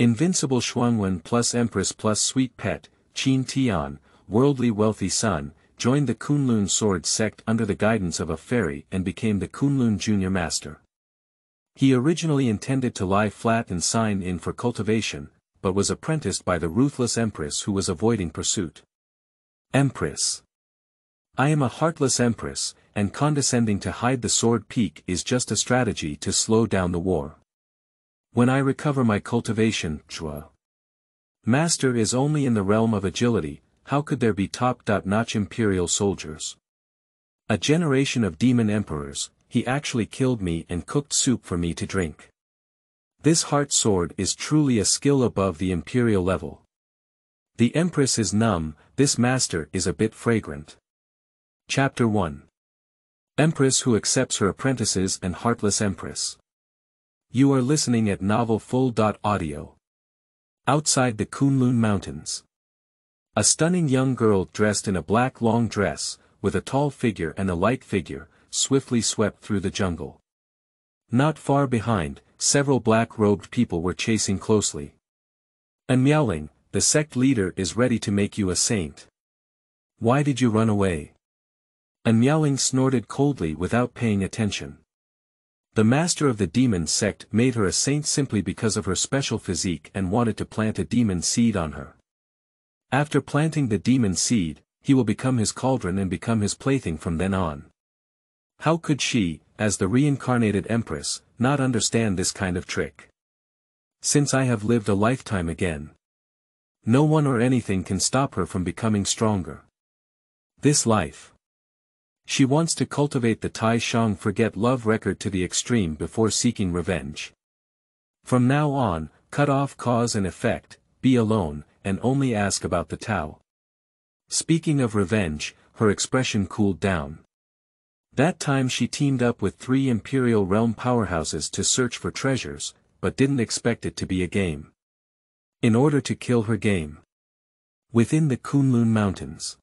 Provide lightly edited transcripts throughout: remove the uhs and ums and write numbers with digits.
Invincible Shuangwen+Empress+Sweet Pet, Qin Tian, worldly wealthy son, joined the Kunlun Sword Sect under the guidance of a fairy and became the Kunlun Junior Master. He originally intended to lie flat and sign in for cultivation, but was apprenticed by the ruthless Empress who was avoiding pursuit. Empress. I am a heartless Empress, and condescending to hide the sword peak is just a strategy to slow down the war. When I recover my cultivation, Master is only in the realm of agility, how could there be top-notch Imperial soldiers? A generation of demon emperors, he actually killed me and cooked soup for me to drink. This heart sword is truly a skill above the Imperial level. The Empress is numb, this master is a bit fragrant. Chapter 1. Empress who accepts her apprentices and Heartless Empress. You are listening at Novel Full.audio. Outside the Kunlun Mountains. A stunning young girl dressed in a black long dress, with a tall figure and a light figure, swiftly swept through the jungle. Not far behind, several black-robed people were chasing closely. And Miaoling, the sect leader is ready to make you a saint. Why did you run away? And Miaoling snorted coldly without paying attention. The master of the demon sect made her a saint simply because of her special physique and wanted to plant a demon seed on her. After planting the demon seed, he will become his cauldron and become his plaything from then on. How could she, as the reincarnated Empress, not understand this kind of trick? Since I have lived a lifetime again. No one or anything can stop her from becoming stronger. This life. She wants to cultivate the Tai Shang forget love record to the extreme before seeking revenge. From now on, cut off cause and effect, be alone, and only ask about the Tao. Speaking of revenge, her expression cooled down. That time she teamed up with 3 Imperial realm powerhouses to search for treasures, but didn't expect it to be a game. In order to kill her game. Within the Kunlun Mountains.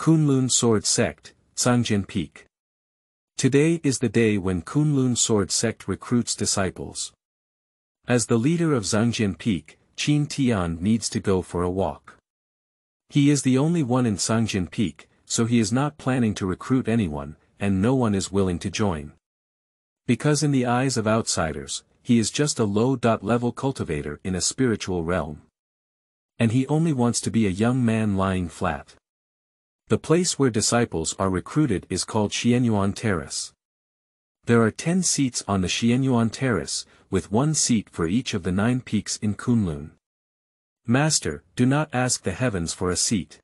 Kunlun Sword Sect, Zhangjian Peak. Today is the day when Kunlun Sword Sect recruits disciples. As the leader of Zhangjian Peak, Qin Tian needs to go for a walk. He is the only one in Zhangjian Peak, so he is not planning to recruit anyone, and no one is willing to join. Because in the eyes of outsiders, he is just a low-level cultivator in a spiritual realm. And he only wants to be a young man lying flat. The place where disciples are recruited is called Xuanhuan Terrace. There are 10 seats on the Xuanhuan Terrace, with 1 seat for each of the 9 peaks in Kunlun. Master, do not ask the heavens for a seat.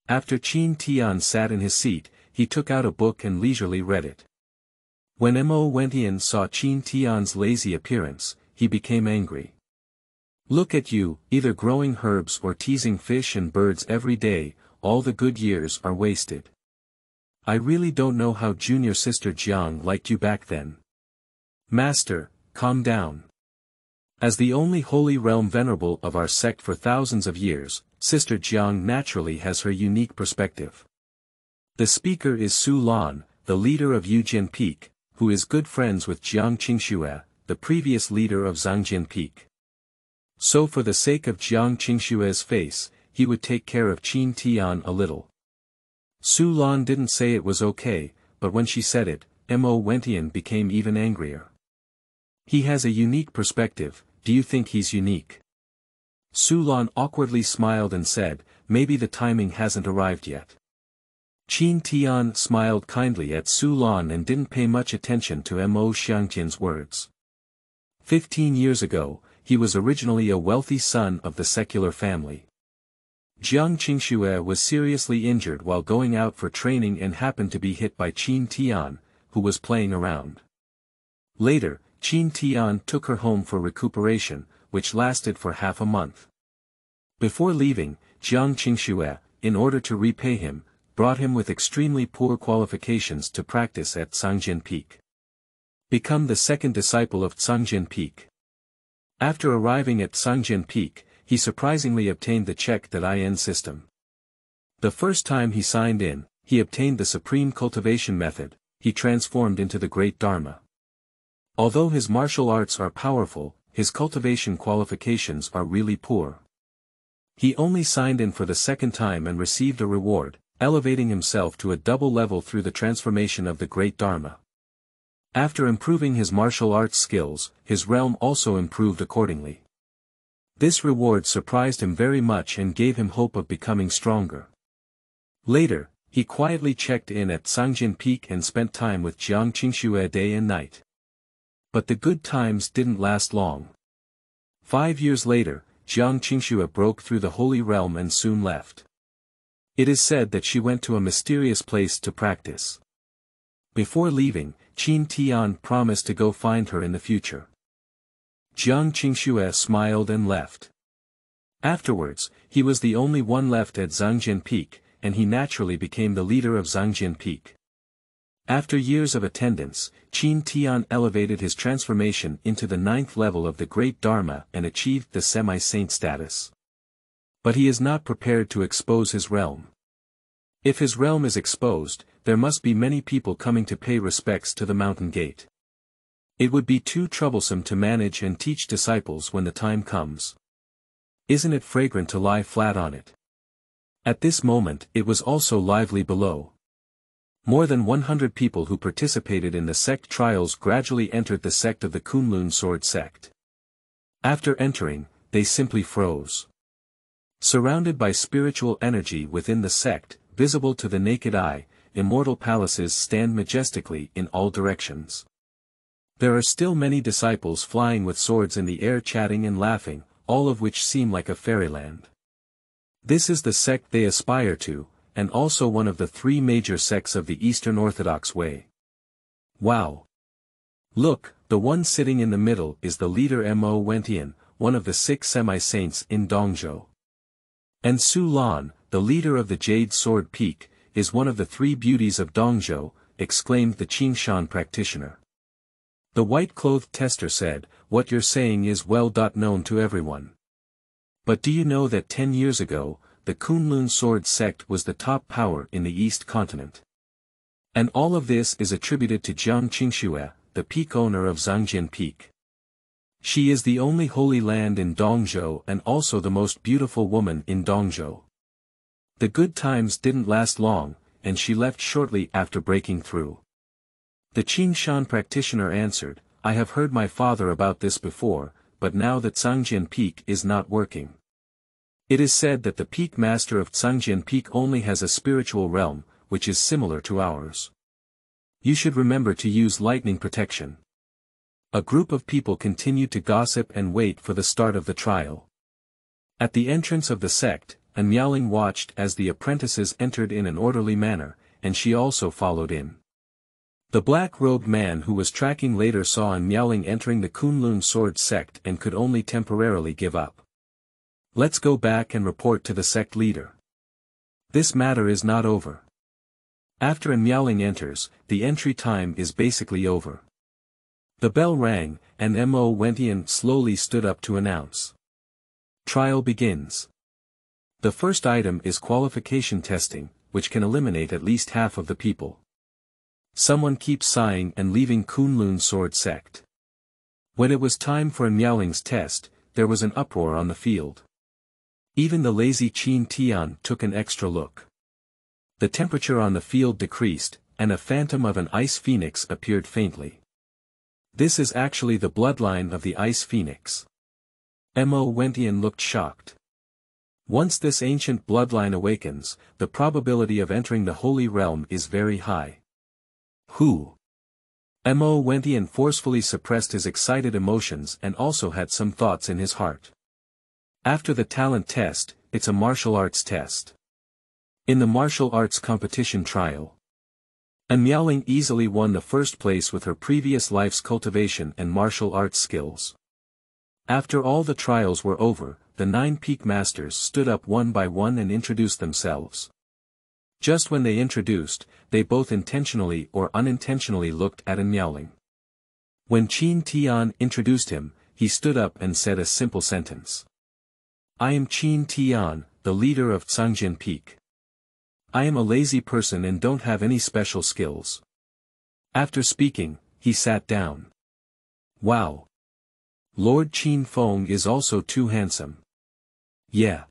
After Qin Tian sat in his seat, he took out a book and leisurely read it. When Mo-Wentian saw Qin Tian's lazy appearance, he became angry. Look at you, either growing herbs or teasing fish and birds every day, all the good years are wasted. I really don't know how junior sister Jiang liked you back then. Master, calm down. As the only holy realm venerable of our sect for thousands of years, Sister Jiang naturally has her unique perspective. The speaker is Su Lan, the leader of Yujian Peak, who is good friends with Jiang Qingxue, the previous leader of Zhangjian Peak. So for the sake of Jiang Qingxue's face, he would take care of Qin Tian a little. Su Lan didn't say it was okay, but when she said it, Mo-Wentian became even angrier. He has a unique perspective, do you think he's unique? Su Lan awkwardly smiled and said, maybe the timing hasn't arrived yet. Qin Tian smiled kindly at Su Lan and didn't pay much attention to Mo Xiangtian's words. 15 years ago, he was originally a wealthy son of the secular family. Jiang Qingxue was seriously injured while going out for training and happened to be hit by Qin Tian, who was playing around. Later, Qin Tian took her home for recuperation, which lasted for half a month. Before leaving, Jiang Qingxue, in order to repay him, brought him with extremely poor qualifications to practice at Zhangjian Peak. Become the second disciple of Zhangjian Peak. After arriving at Zhangjian Peak, he surprisingly obtained the check.in system. The first time he signed in, he obtained the supreme cultivation method, he transformed into the great Dharma. Although his martial arts are powerful, his cultivation qualifications are really poor. He only signed in for the second time and received a reward, elevating himself to a double level through the transformation of the Great Dharma. After improving his martial arts skills, his realm also improved accordingly. This reward surprised him very much and gave him hope of becoming stronger. Later, he quietly checked in at Sangjin Peak and spent time with Jiang Qingxue day and night. But the good times didn't last long. 5 years later, Jiang Qingxue broke through the Holy Realm and soon left. It is said that she went to a mysterious place to practice. Before leaving, Qin Tian promised to go find her in the future. Jiang Qingxue smiled and left. Afterwards, he was the only one left at Sangjin Peak, and he naturally became the leader of Sangjin Peak. After years of attendance, Qin Tian elevated his transformation into the 9th level of the Great Dharma and achieved the semi-saint status. But he is not prepared to expose his realm. If his realm is exposed, there must be many people coming to pay respects to the mountain gate. It would be too troublesome to manage and teach disciples when the time comes. Isn't it fragrant to lie flat on it? At this moment it was also lively below. More than 100 people who participated in the sect trials gradually entered the sect of the Kunlun Sword Sect. After entering, they simply froze. Surrounded by spiritual energy within the sect, visible to the naked eye, immortal palaces stand majestically in all directions. There are still many disciples flying with swords in the air chatting and laughing, all of which seem like a fairyland. This is the sect they aspire to, and also one of the 3 major sects of the Eastern Orthodox way. Wow! Look, the one sitting in the middle is the leader Mo-Wentian, one of the 6 semi-saints in Dongzhou. And Su Lan, the leader of the Jade Sword Peak, is one of the 3 beauties of Dongzhou, exclaimed the Qingshan practitioner. The white-clothed tester said, "What you're saying is well known to everyone. But do you know that 10 years ago, the Kunlun Sword Sect was the top power in the East continent? And all of this is attributed to Jiang Qingxue, the peak owner of Sangjin Peak. She is the only holy land in Dongzhou and also the most beautiful woman in Dongzhou. The good times didn't last long, and she left shortly after breaking through." The Qingshan practitioner answered, "I have heard my father about this before, but now that Sangjin Peak is not working. It is said that the peak master of Sangjin Peak only has a spiritual realm, which is similar to ours. You should remember to use lightning protection." A group of people continued to gossip and wait for the start of the trial. At the entrance of the sect, An Miaoling watched as the apprentices entered in an orderly manner, and she also followed in. The black-robed man who was tracking later saw An Miaoling entering the Kunlun Sword Sect and could only temporarily give up. "Let's go back and report to the sect leader. This matter is not over." After An Miaoling enters, the entry time is basically over. The bell rang, and Mo-Wentian slowly stood up to announce. Trial begins. The first item is qualification testing, which can eliminate at least half of the people. Someone keeps sighing and leaving Kunlun Sword Sect. When it was time for An Miaoling's test, there was an uproar on the field. Even the lazy Qin Tian took an extra look. The temperature on the field decreased, and a phantom of an ice phoenix appeared faintly. This is actually the bloodline of the ice phoenix. Mo-Wentian looked shocked. Once this ancient bloodline awakens, the probability of entering the Holy Realm is very high. Who? Mo-Wentian forcefully suppressed his excited emotions and also had some thoughts in his heart. After the talent test, it's a martial arts test. In the martial arts competition trial, An Miaoling easily won the first place with her previous life's cultivation and martial arts skills. After all the trials were over, the 9 peak masters stood up one by one and introduced themselves. Just when they introduced, they both intentionally or unintentionally looked at An Miaoling. When Qin Tian introduced him, he stood up and said a simple sentence. "I am Qin Tian, the leader of Sangjin Peak. I am a lazy person and don't have any special skills." After speaking, he sat down. Wow! Lord Qin Feng is also too handsome. Yeah.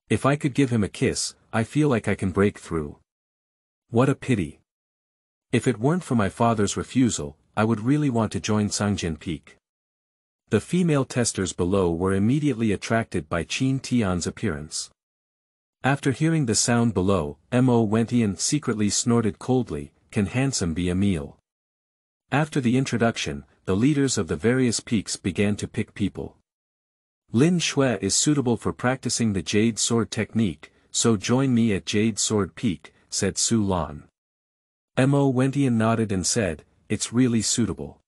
If I could give him a kiss, I feel like I can break through. What a pity. If it weren't for my father's refusal, I would really want to join Sangjin Peak. The female testers below were immediately attracted by Qin Tian's appearance. After hearing the sound below, Mo-Wentian secretly snorted coldly, "Can handsome be a meal?" After the introduction, the leaders of the various peaks began to pick people. Lin Shui is suitable for practicing the Jade Sword technique, so join me at Jade Sword Peak, said Su Lan. Mo-Wentian nodded and said, "It's really suitable.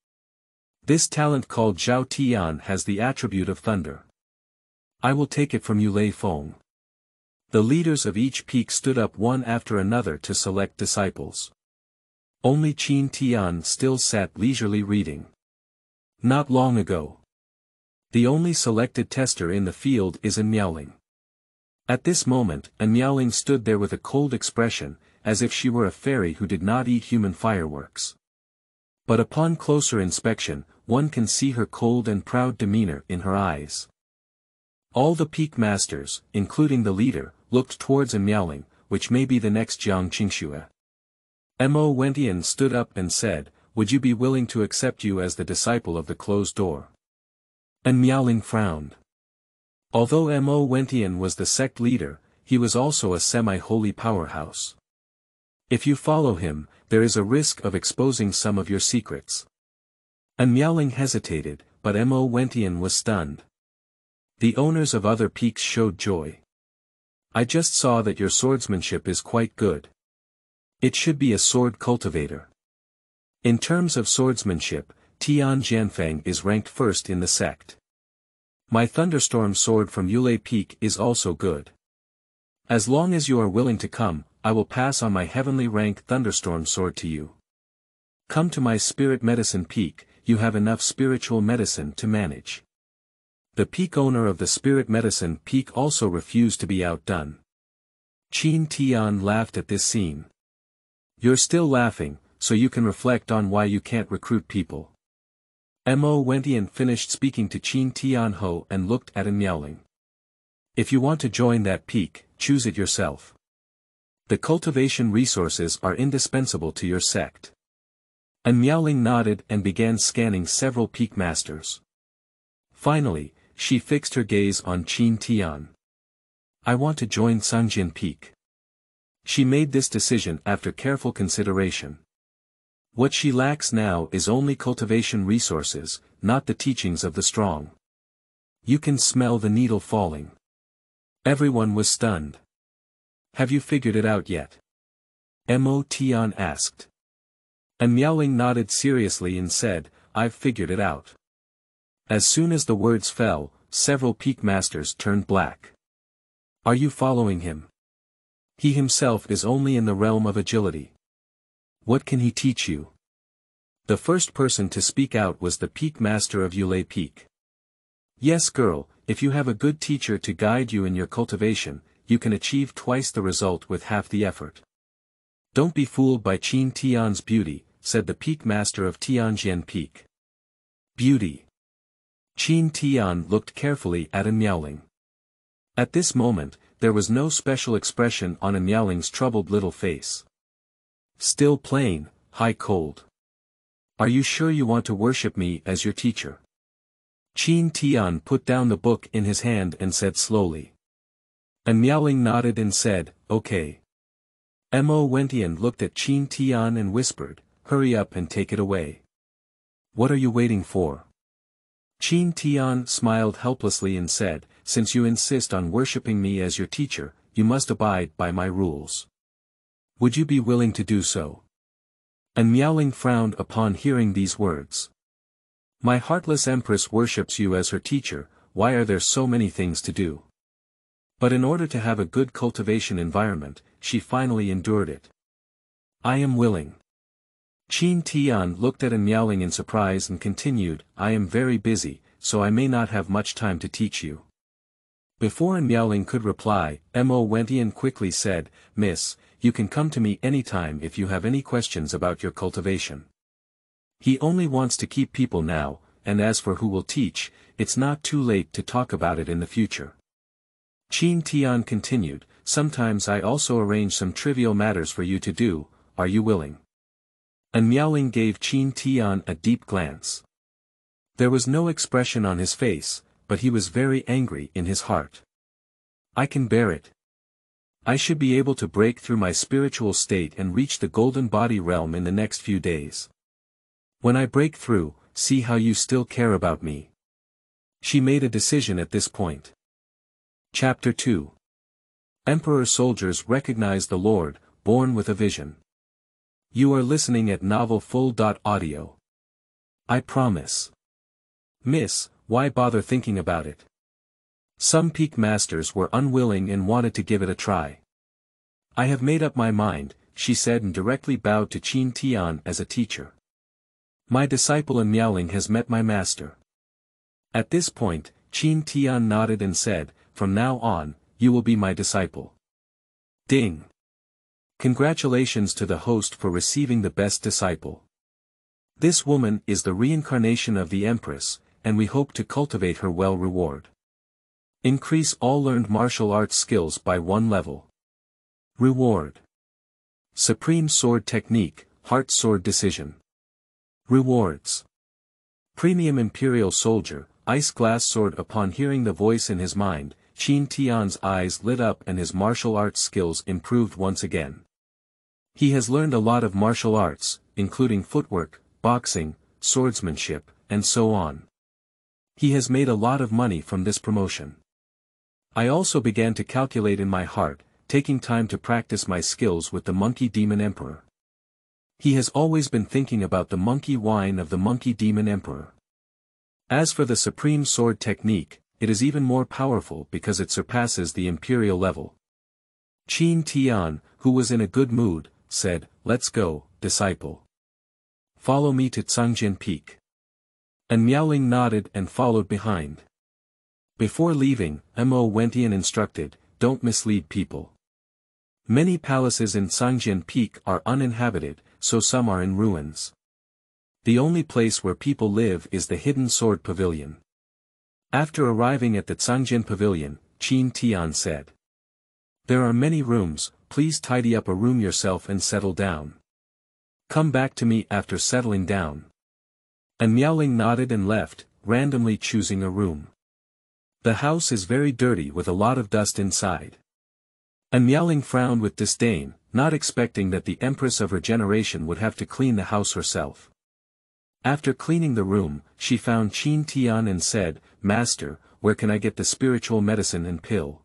This talent called Zhao Tian has the attribute of thunder. I will take it from Yulei Feng." The leaders of each peak stood up one after another to select disciples. Only Qin Tian still sat leisurely reading. Not long ago. The only selected tester in the field is An Miaoling. At this moment, An Miaoling stood there with a cold expression, as if she were a fairy who did not eat human fireworks. But upon closer inspection, one can see her cold and proud demeanor in her eyes. All the peak masters, including the leader, looked towards An Miaoling, which may be the next Jiang Qingxue. Mo-Wentian stood up and said, "Would you be willing to accept you as the disciple of the closed door?" An Miaoling frowned. Although Mo-Wentian was the sect leader, he was also a semi-holy powerhouse. If you follow him, there is a risk of exposing some of your secrets. An Miaoling hesitated, but Mo-Wentian was stunned. The owners of other peaks showed joy. "I just saw that your swordsmanship is quite good. It should be a sword cultivator." In terms of swordsmanship, Tian Jianfeng is ranked first in the sect. My thunderstorm sword from Yulei Peak is also good. As long as you are willing to come, I will pass on my heavenly rank thunderstorm sword to you. Come to my spirit medicine peak, you have enough spiritual medicine to manage. The peak owner of the spirit medicine peak also refused to be outdone. Qin Tian laughed at this scene. "You're still laughing, so you can reflect on why you can't recruit people." Mo-Wentian finished speaking to Qin Tianho and looked at An Miaoling. "If you want to join that peak, choose it yourself. The cultivation resources are indispensable to your sect." An Miaoling nodded and began scanning several peak masters. Finally, she fixed her gaze on Qin Tian. "I want to join Sangjin Peak." She made this decision after careful consideration. What she lacks now is only cultivation resources, not the teachings of the strong. You can smell the needle falling. Everyone was stunned. "Have you figured it out yet?" Mo Tian asked. An Miaoling nodded seriously and said, "I've figured it out." As soon as the words fell, several peak masters turned black. "Are you following him? He himself is only in the realm of agility. What can he teach you?" The first person to speak out was the peak master of Yulei Peak. "Yes, girl, if you have a good teacher to guide you in your cultivation, you can achieve twice the result with half the effort." "Don't be fooled by Qin Tian's beauty," said the peak master of Tianjian Peak. "Beauty." Qin Tian looked carefully at An Miaoling. At this moment, there was no special expression on An Miaoling's troubled little face. "Still plain, high cold. Are you sure you want to worship me as your teacher?" Qin Tian put down the book in his hand and said slowly. An Miaoling nodded and said, "Okay." Mo-Wentian looked at Qin Tian and whispered, "Hurry up and take it away." "What are you waiting for?" Qin Tian smiled helplessly and said, "Since you insist on worshipping me as your teacher, you must abide by my rules. Would you be willing to do so?" An Miaoling frowned upon hearing these words. "My heartless empress worships you as her teacher, why are there so many things to do?" But in order to have a good cultivation environment, she finally endured it. "I am willing." Qin Tian looked at An Miaoling in surprise and continued, "I am very busy, so I may not have much time to teach you." Before An Miaoling could reply, Mo-Wentian quickly said, "Miss, you can come to me anytime if you have any questions about your cultivation." He only wants to keep people now, and as for who will teach, it's not too late to talk about it in the future. Qin Tian continued, sometimes I also arrange some trivial matters for you to do, are you willing? And Miaoling gave Qin Tian a deep glance. There was no expression on his face, but he was very angry in his heart. I can bear it. I should be able to break through my spiritual state and reach the golden body realm in the next few days. When I break through, see how you still care about me. She made a decision at this point. Chapter 2. Emperor soldiers recognize the Lord, born with a vision. You are listening at Novel Full.audio. I promise. Miss, why bother thinking about it? Some peak masters were unwilling and wanted to give it a try. I have made up my mind, she said and directly bowed to Qin Tian as a teacher. My disciple and Miaoling has met my master. At this point, Qin Tian nodded and said, from now on, you will be my disciple. Ding! Congratulations to the host for receiving the best disciple. This woman is the reincarnation of the Empress, and we hope to cultivate her well reward. Increase all learned martial arts skills by 1 level. Reward. Supreme Sword Technique, Heart Sword Decision. Rewards. Premium Imperial Soldier, Ice Glass Sword. Upon hearing the voice in his mind, Qin Tian's eyes lit up and his martial arts skills improved once again. He has learned a lot of martial arts, including footwork, boxing, swordsmanship, and so on. He has made a lot of money from this promotion. I also began to calculate in my heart, taking time to practice my skills with the Monkey Demon Emperor. He has always been thinking about the monkey wine of the Monkey Demon Emperor. As for the Supreme Sword Technique, it is even more powerful because it surpasses the Imperial level. Qin Tian, who was in a good mood, said, let's go, disciple. Follow me to Cangjian Peak. And Miaoling nodded and followed behind. Before leaving, Mo went in and instructed, don't mislead people. Many palaces in Cangjian Peak are uninhabited, so some are in ruins. The only place where people live is the Hidden Sword Pavilion. After arriving at the Cangjian Pavilion, Qin Tian said, there are many rooms, please tidy up a room yourself and settle down. Come back to me after settling down. And Miaoling nodded and left, randomly choosing a room. The house is very dirty with a lot of dust inside. And Miaoling frowned with disdain, not expecting that the Empress of her generation would have to clean the house herself. After cleaning the room, she found Qin Tian and said, Master, where can I get the spiritual medicine and pill?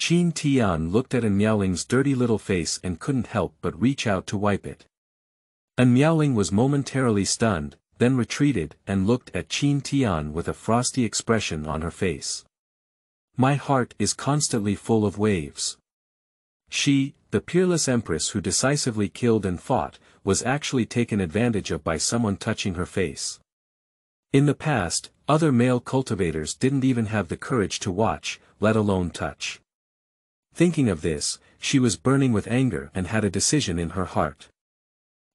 Qin Tian looked at Miaoling's dirty little face and couldn't help but reach out to wipe it. And Miaoling was momentarily stunned, then retreated and looked at Qin Tian with a frosty expression on her face. My heart is constantly full of waves. She, the peerless Empress who decisively killed and fought, was actually taken advantage of by someone touching her face. In the past, other male cultivators didn't even have the courage to watch, let alone touch. Thinking of this, she was burning with anger and had a decision in her heart.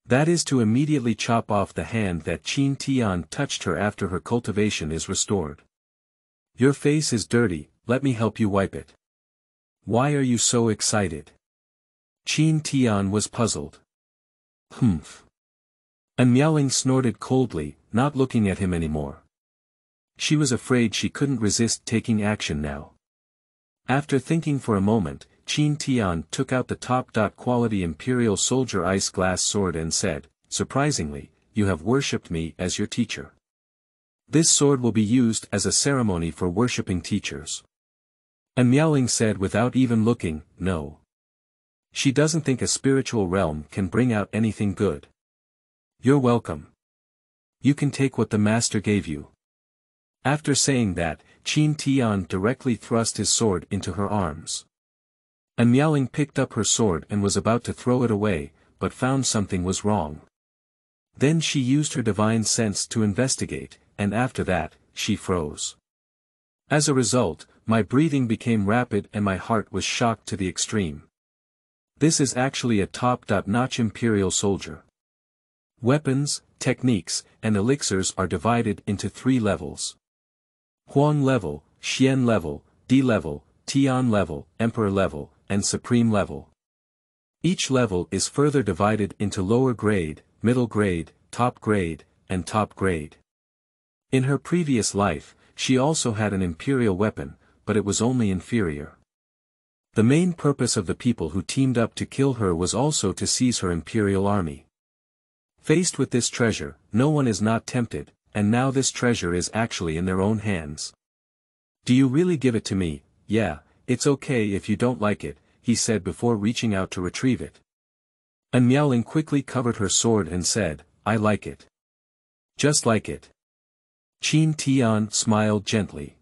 That is to immediately chop off the hand that Qin Tian touched her after her cultivation is restored. Your face is dirty, let me help you wipe it. Why are you so excited? Qin Tian was puzzled. Humph. And Miaoling snorted coldly, not looking at him anymore. She was afraid she couldn't resist taking action now. After thinking for a moment, Qin Tian took out the top-quality Imperial Soldier Ice Glass Sword and said, surprisingly, you have worshipped me as your teacher. This sword will be used as a ceremony for worshipping teachers. And Miaoling said without even looking, no. She doesn't think a spiritual realm can bring out anything good. You're welcome. You can take what the master gave you. After saying that, Qin Tian directly thrust his sword into her arms. And Miaoling picked up her sword and was about to throw it away, but found something was wrong. Then she used her divine sense to investigate, and after that, she froze. As a result, my breathing became rapid and my heart was shocked to the extreme. This is actually a top-notch Imperial soldier. Weapons, techniques, and elixirs are divided into 3 levels. Huang level, Xian level, D level, Tian level, Emperor level, and Supreme level. Each level is further divided into lower grade, middle grade, top grade, and top grade. In her previous life, she also had an Imperial weapon, but it was only inferior. The main purpose of the people who teamed up to kill her was also to seize her Imperial army. Faced with this treasure, no one is not tempted, and now this treasure is actually in their own hands. "Do you really give it to me?" "Yeah, it's okay if you don't like it," he said before reaching out to retrieve it. And Miaoling quickly covered her sword and said, "I like it. Just like it." Qin Tian smiled gently.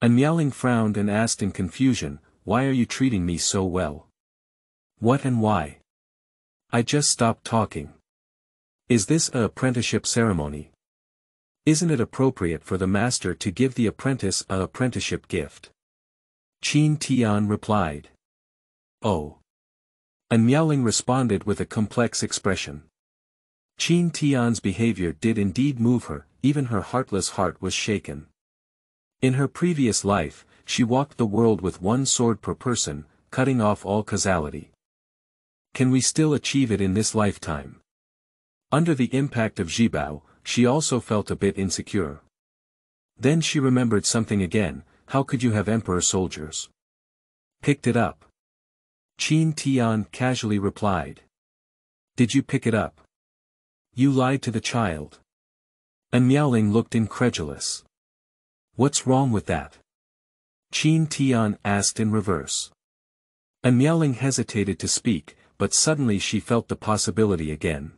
And Miaoling frowned and asked in confusion, "Why are you treating me so well? What and why? I just stopped talking. Is this a apprenticeship ceremony? Isn't it appropriate for the master to give the apprentice a apprenticeship gift?" Qin Tian replied. "Oh." And Miaoling responded with a complex expression. Qin Tian's behavior did indeed move her, even her heartless heart was shaken. In her previous life, she walked the world with 1 sword per person, cutting off all causality. Can we still achieve it in this lifetime? Under the impact of Jibao, she also felt a bit insecure. Then she remembered something again. How could you have emperor soldiers? Picked it up. Qin Tian casually replied. Did you pick it up? You lied to the child. And Miaoling looked incredulous. What's wrong with that? Qin Tian asked in reverse. And Miaoling hesitated to speak, but suddenly she felt the possibility again.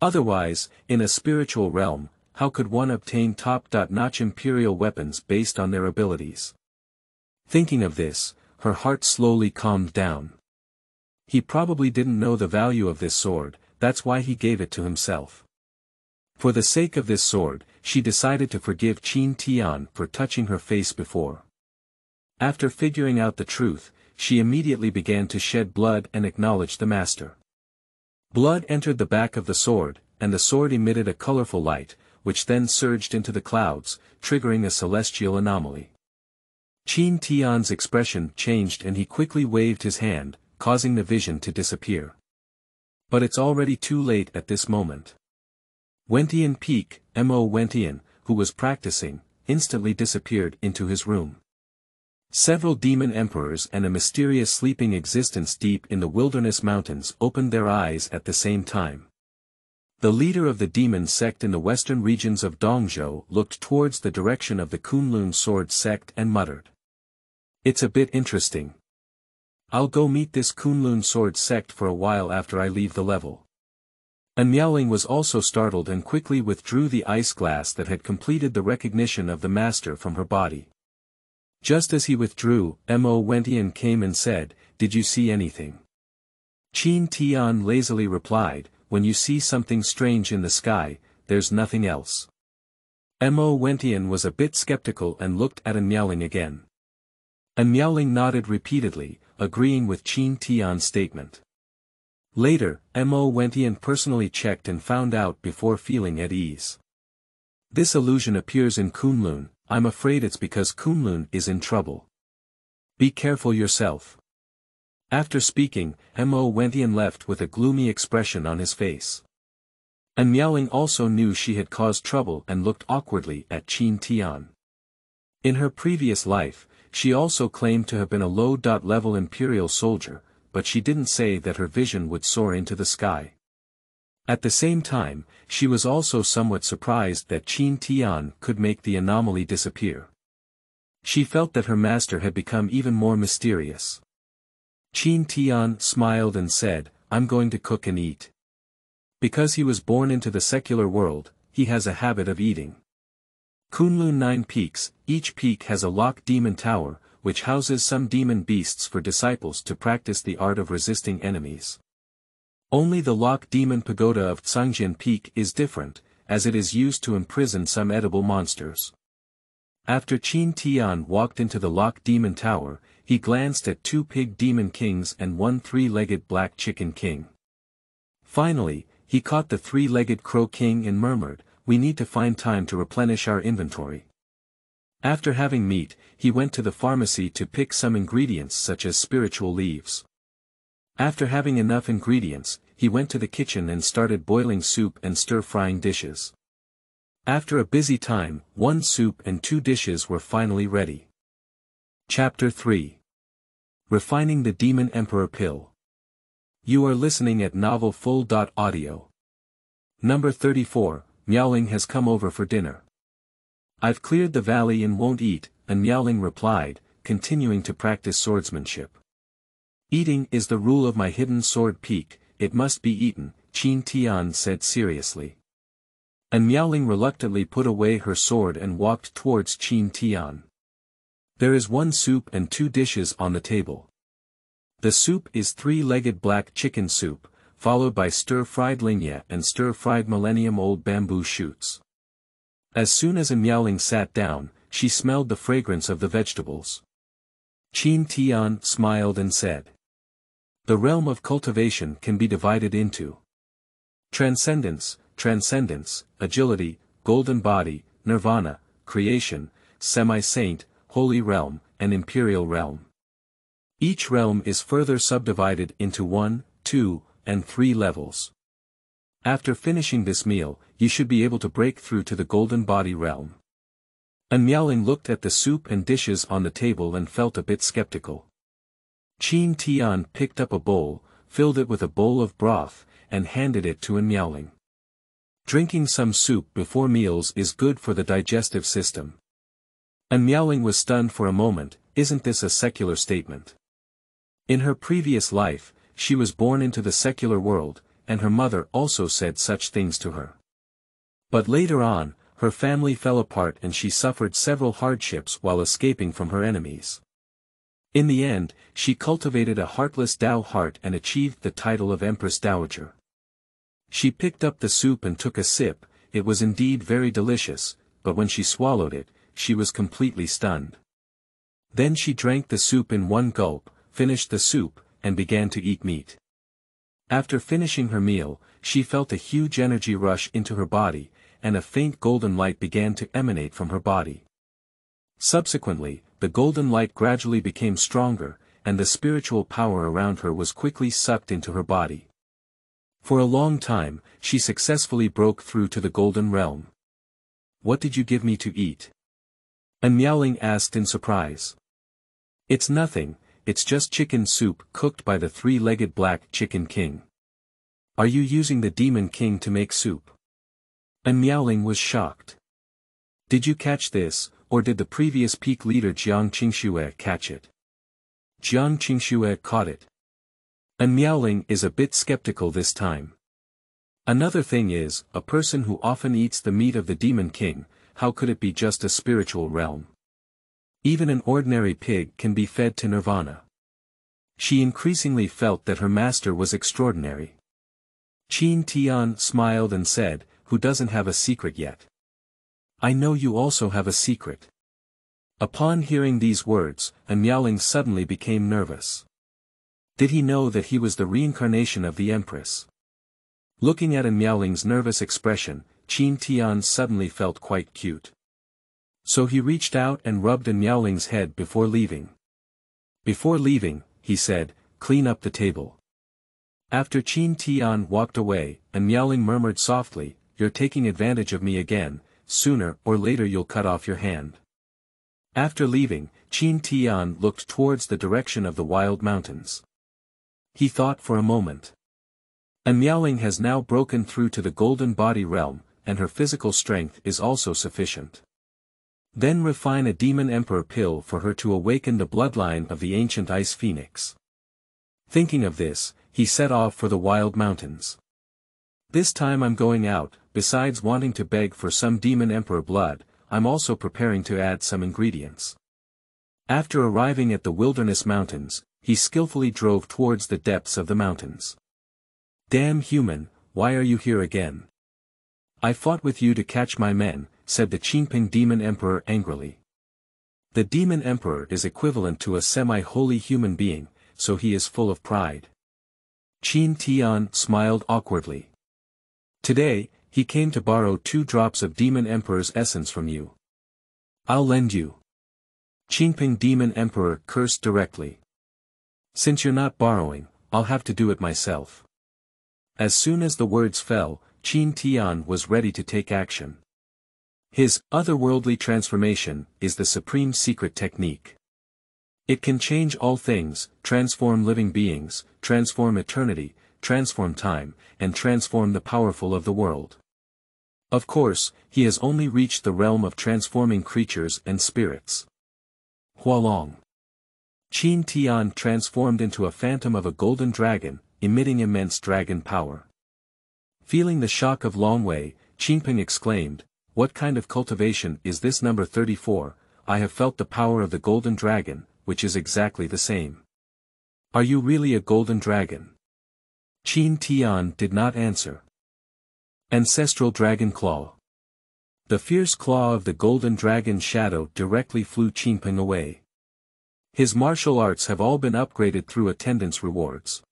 Otherwise, in a spiritual realm, how could one obtain top-notch Imperial weapons based on their abilities? Thinking of this, her heart slowly calmed down. He probably didn't know the value of this sword, that's why he gave it to himself. For the sake of this sword, she decided to forgive Qin Tian for touching her face before. After figuring out the truth, she immediately began to shed blood and acknowledge the master. Blood entered the back of the sword, and the sword emitted a colorful light, which then surged into the clouds, triggering a celestial anomaly. Qin Tian's expression changed and he quickly waved his hand, causing the vision to disappear. But it's already too late at this moment. Wentian Peak, Mo Wentian, who was practicing, instantly disappeared into his room. Several demon emperors and a mysterious sleeping existence deep in the wilderness mountains opened their eyes at the same time. The leader of the demon sect in the western regions of Dongzhou looked towards the direction of the Kunlun Sword Sect and muttered. It's a bit interesting. I'll go meet this Kunlun Sword Sect for a while after I leave the level. And Miaoling was also startled and quickly withdrew the ice glass that had completed the recognition of the master from her body. Just as he withdrew, Mo Wentian came and said, "Did you see anything?" Qin Tian lazily replied, "When you see something strange in the sky, there's nothing else." Mo Wentian was a bit skeptical and looked at Miaoling again. And Miaoling nodded repeatedly, agreeing with Qin Tian's statement. Later, Mo Wentian personally checked and found out before feeling at ease. This illusion appears in Kunlun. I'm afraid it's because Kunlun is in trouble. Be careful yourself. After speaking, Mo Wentian left with a gloomy expression on his face. And Miaoling also knew she had caused trouble and looked awkwardly at Qin Tian. In her previous life, she also claimed to have been a low-level Imperial soldier, but she didn't say that her vision would soar into the sky. At the same time, she was also somewhat surprised that Qin Tian could make the anomaly disappear. She felt that her master had become even more mysterious. Qin Tian smiled and said, "I'm going to cook and eat." Because he was born into the secular world, he has a habit of eating. Kunlun 9 peaks, each peak has a locked demon tower, which houses some demon beasts for disciples to practice the art of resisting enemies. Only the locked demon pagoda of Tsangjian Peak is different, as it is used to imprison some edible monsters. After Qin Tian walked into the locked demon tower, he glanced at 2 pig demon kings and 1 3-legged black chicken king. Finally, he caught the three-legged Crow King and murmured, "We need to find time to replenish our inventory." After having meat, he went to the pharmacy to pick some ingredients such as spiritual leaves. After having enough ingredients, he went to the kitchen and started boiling soup and stir-frying dishes. After a busy time, 1 soup and 2 dishes were finally ready. Chapter 3. Refining the Demon Emperor Pill. You are listening at Novel Full.audio. Number 34, Miaoling has come over for dinner. I've cleared the valley and won't eat, and Miaoling replied, continuing to practice swordsmanship. Eating is the rule of my hidden sword peak, it must be eaten, Qin Tian said seriously. And Miaoling reluctantly put away her sword and walked towards Qin Tian. There is 1 soup and 2 dishes on the table. The soup is 3-legged black chicken soup, followed by stir-fried linya and stir-fried millennium-old bamboo shoots. As soon as Miaoling sat down, she smelled the fragrance of the vegetables. Qin Tian smiled and said, "The realm of cultivation can be divided into transcendence, agility, golden body, nirvana, creation, semi-saint, holy realm, and imperial realm. Each realm is further subdivided into 1, 2, and 3 levels. After finishing this meal, you should be able to break through to the golden body realm." And Miaoling looked at the soup and dishes on the table and felt a bit skeptical. Qin Tian picked up a bowl, filled it with a bowl of broth, and handed it to Miaoling. Drinking some soup before meals is good for the digestive system. And Miaoling was stunned for a moment, isn't this a secular statement? In her previous life, she was born into the secular world, and her mother also said such things to her. But later on, her family fell apart and she suffered several hardships while escaping from her enemies. In the end, she cultivated a heartless Dao heart and achieved the title of Empress Dowager. She picked up the soup and took a sip, it was indeed very delicious, but when she swallowed it, she was completely stunned. Then she drank the soup in 1 gulp, finished the soup, and began to eat meat. After finishing her meal, she felt a huge energy rush into her body, and a faint golden light began to emanate from her body. Subsequently, the golden light gradually became stronger, and the spiritual power around her was quickly sucked into her body. For a long time, she successfully broke through to the golden realm. "What did you give me to eat?" And Miaoling asked in surprise. "It's nothing, it's just chicken soup cooked by the 3-legged black chicken king." "Are you using the demon king to make soup?" And Miaoling was shocked. "Did you catch this, or did the previous peak leader Jiang Qingxue catch it?" Jiang Qingxue caught it. And Miaoling is a bit skeptical this time. Another thing is, a person who often eats the meat of the demon king, how could it be just a spiritual realm? Even an ordinary pig can be fed to nirvana. She increasingly felt that her master was extraordinary. Qin Tian smiled and said, "Who doesn't have a secret yet? I know you also have a secret." Upon hearing these words, Miaoling suddenly became nervous. Did he know that he was the reincarnation of the Empress? Looking at Miaoling's nervous expression, Qin Tian suddenly felt quite cute. So he reached out and rubbed Miaoling's head before leaving. "Before leaving," he said, "clean up the table." After Qin Tian walked away, Miaoling murmured softly, "You're taking advantage of me again, sooner or later you'll cut off your hand." After leaving, Qin Tian looked towards the direction of the wild mountains. He thought for a moment. Miaoling has now broken through to the golden body realm, and her physical strength is also sufficient. Then refine a demon emperor pill for her to awaken the bloodline of the ancient ice phoenix. Thinking of this, he set off for the wild mountains. "This time I'm going out, besides wanting to beg for some demon emperor blood, I'm also preparing to add some ingredients." After arriving at the wilderness mountains, he skillfully drove towards the depths of the mountains. "Damn human, why are you here again?" "I fought with you to catch my men," said the Qingping demon emperor angrily. The demon emperor is equivalent to a semi-holy human being, so he is full of pride. Qin Tian smiled awkwardly. Today, he came to borrow 2 drops of Demon Emperor's essence from you. I'll lend you. Qingping Demon Emperor cursed directly. Since you're not borrowing, I'll have to do it myself. As soon as the words fell, Qin Tian was ready to take action. His otherworldly transformation is the supreme secret technique. It can change all things, transform living beings, transform eternity, transform time, and transform the powerful of the world. Of course, he has only reached the realm of transforming creatures and spirits. Hualong. Qin Tian transformed into a phantom of a golden dragon, emitting immense dragon power. Feeling the shock of Long Wei, Qingping exclaimed, "What kind of cultivation is this number 34? I have felt the power of the golden dragon, which is exactly the same." "Are you really a golden dragon?" Qin Tian did not answer. Ancestral Dragon Claw. The fierce claw of the golden dragon shadow directly flew Qingping away. His martial arts have all been upgraded through attendance rewards.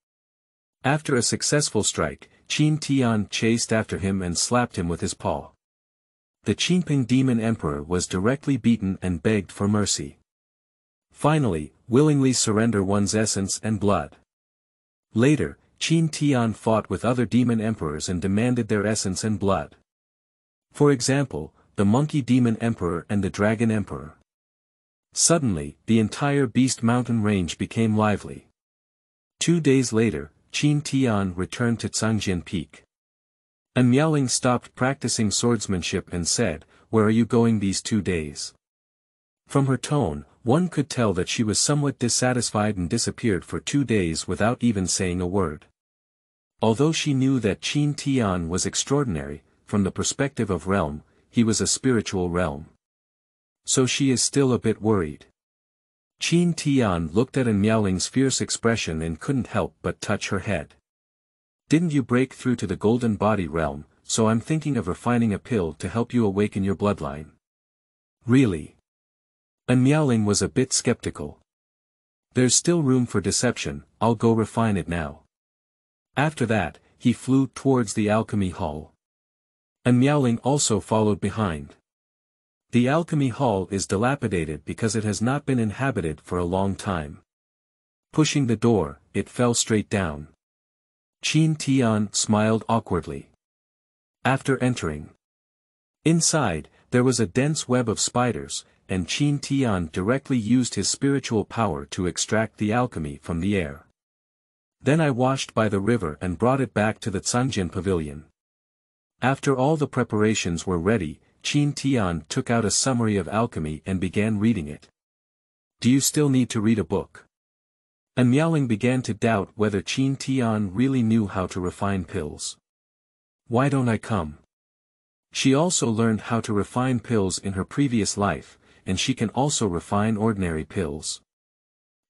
After a successful strike, Qin Tian chased after him and slapped him with his paw. The Qingping Demon Emperor was directly beaten and begged for mercy. Finally, willingly surrender one's essence and blood. Later, Qin Tian fought with other demon emperors and demanded their essence and blood. For example, the Monkey Demon Emperor and the Dragon Emperor. Suddenly, the entire Beast Mountain range became lively. 2 days later, Qin Tian returned to Zhangjian Peak. And Miaoling stopped practicing swordsmanship and said, "Where are you going these 2 days?" From her tone, one could tell that she was somewhat dissatisfied and disappeared for 2 days without even saying a word. Although she knew that Qin Tian was extraordinary, from the perspective of realm, he was a spiritual realm. So she is still a bit worried. Qin Tian looked at Miaoling's fierce expression and couldn't help but touch her head. "Didn't you break through to the golden body realm, so I'm thinking of refining a pill to help you awaken your bloodline." "Really?" And Miaoling was a bit skeptical. "There's still room for deception, I'll go refine it now." After that, he flew towards the alchemy hall. And Miaoling also followed behind. The alchemy hall is dilapidated because it has not been inhabited for a long time. Pushing the door, it fell straight down. Qin Tian smiled awkwardly. After entering inside, there was a dense web of spiders, and Qin Tian directly used his spiritual power to extract the alchemy from the air. Then I washed by the river and brought it back to the Zhangjian pavilion. After all the preparations were ready, Qin Tian took out a summary of alchemy and began reading it. "Do you still need to read a book?" And Miaoling began to doubt whether Qin Tian really knew how to refine pills. "Why don't I come?" She also learned how to refine pills in her previous life, and she can also refine ordinary pills.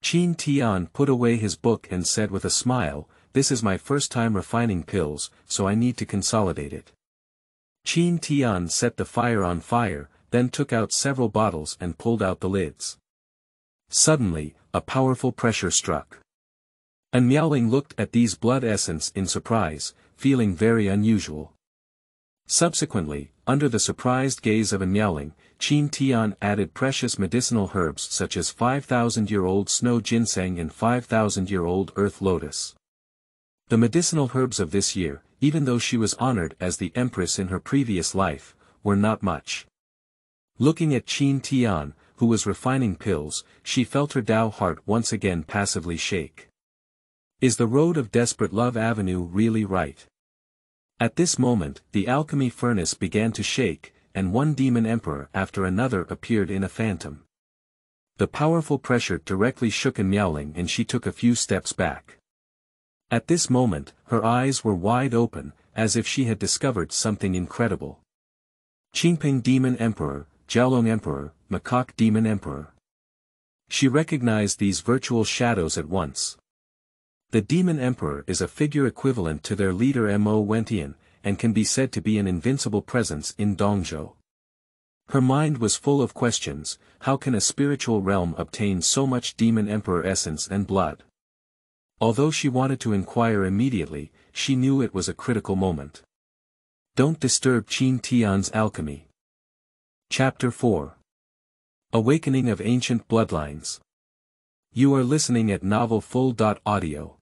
Qin Tian put away his book and said with a smile, "This is my first time refining pills, so I need to consolidate it." Qin Tian set the fire on fire, then took out several bottles and pulled out the lids. Suddenly, a powerful pressure struck. And Miaoling looked at these blood essence in surprise, feeling very unusual. Subsequently, under the surprised gaze of Miaoling, Qin Tian added precious medicinal herbs such as 5,000-year-old snow ginseng and 5,000-year-old earth lotus. The medicinal herbs of this year, even though she was honored as the empress in her previous life, were not much. Looking at Qin Tian, who was refining pills, she felt her Tao heart once again passively shake. Is the road of desperate love avenue really right? At this moment, the alchemy furnace began to shake, and one demon emperor after another appeared in a phantom. The powerful pressure directly shook Miaoling and she took a few steps back. At this moment, her eyes were wide open, as if she had discovered something incredible. Qingping Demon Emperor, Jiaolong Emperor, Macaque Demon Emperor. She recognized these virtual shadows at once. The Demon Emperor is a figure equivalent to their leader Mo Wentian, and can be said to be an invincible presence in Dongzhou. Her mind was full of questions: how can a spiritual realm obtain so much Demon Emperor essence and blood? Although she wanted to inquire immediately, she knew it was a critical moment. Don't disturb Qin Tian's alchemy. Chapter 4. Awakening of Ancient Bloodlines. You are listening at Novel Full.audio.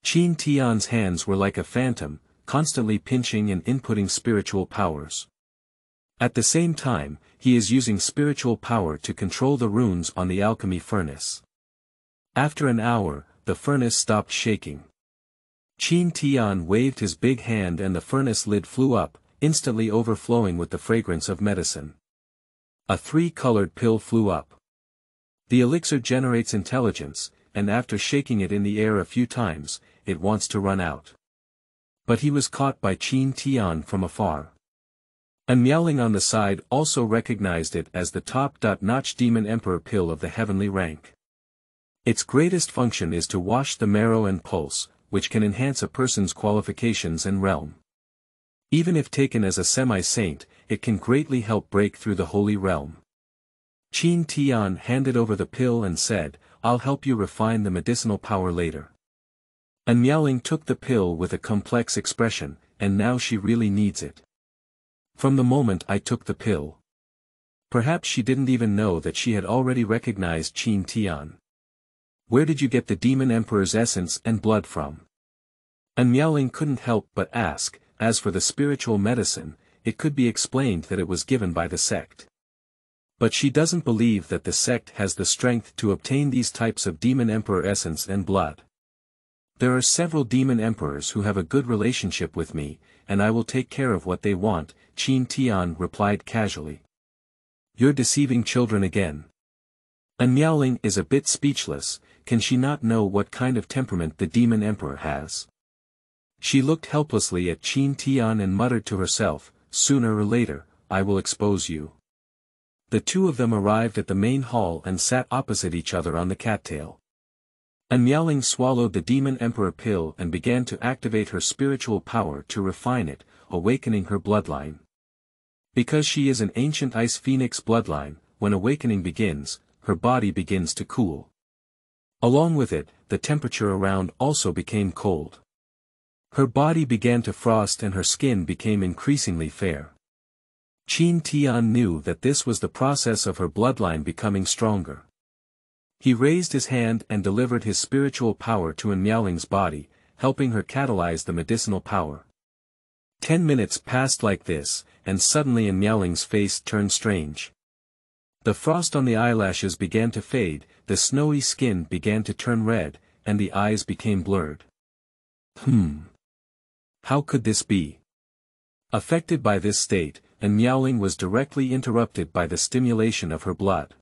Qin Tian's hands were like a phantom, constantly pinching and inputting spiritual powers. At the same time, he is using spiritual power to control the runes on the alchemy furnace. After an hour, the furnace stopped shaking. Qin Tian waved his big hand and the furnace lid flew up, instantly overflowing with the fragrance of medicine. A 3-colored pill flew up. The elixir generates intelligence, and after shaking it in the air a few times, it wants to run out. But he was caught by Qin Tian from afar. And Miaoling on the side also recognized it as the top-notch Demon Emperor pill of the heavenly rank. Its greatest function is to wash the marrow and pulse, which can enhance a person's qualifications and realm. Even if taken as a semi-saint, it can greatly help break through the holy realm. Qin Tian handed over the pill and said, "I'll help you refine the medicinal power later." And Miaoling took the pill with a complex expression, and now she really needs it. From the moment I took the pill. Perhaps she didn't even know that she had already recognized Qin Tian. Where did you get the Demon Emperor's essence and blood from? And Miaoling couldn't help but ask. As for the spiritual medicine, it could be explained that it was given by the sect. But she doesn't believe that the sect has the strength to obtain these types of Demon Emperor essence and blood. There are several Demon Emperors who have a good relationship with me, and I will take care of what they want, Qin Tian replied casually. You're deceiving children again. And Miaoling is a bit speechless. Can she not know what kind of temperament the Demon Emperor has? She looked helplessly at Qin Tian and muttered to herself, sooner or later, I will expose you. The two of them arrived at the main hall and sat opposite each other on the cattail. And Miaoling swallowed the Demon Emperor pill and began to activate her spiritual power to refine it, awakening her bloodline. Because she is an ancient Ice Phoenix bloodline, when awakening begins, her body begins to cool. Along with it, the temperature around also became cold. Her body began to frost and her skin became increasingly fair. Qin Tian knew that this was the process of her bloodline becoming stronger. He raised his hand and delivered his spiritual power to Miaoling's body, helping her catalyze the medicinal power. 10 minutes passed like this, and suddenly Miaoling's face turned strange. The frost on the eyelashes began to fade, the snowy skin began to turn red, and the eyes became blurred. How could this be? Affected by this state, Miaoling was directly interrupted by the stimulation of her blood.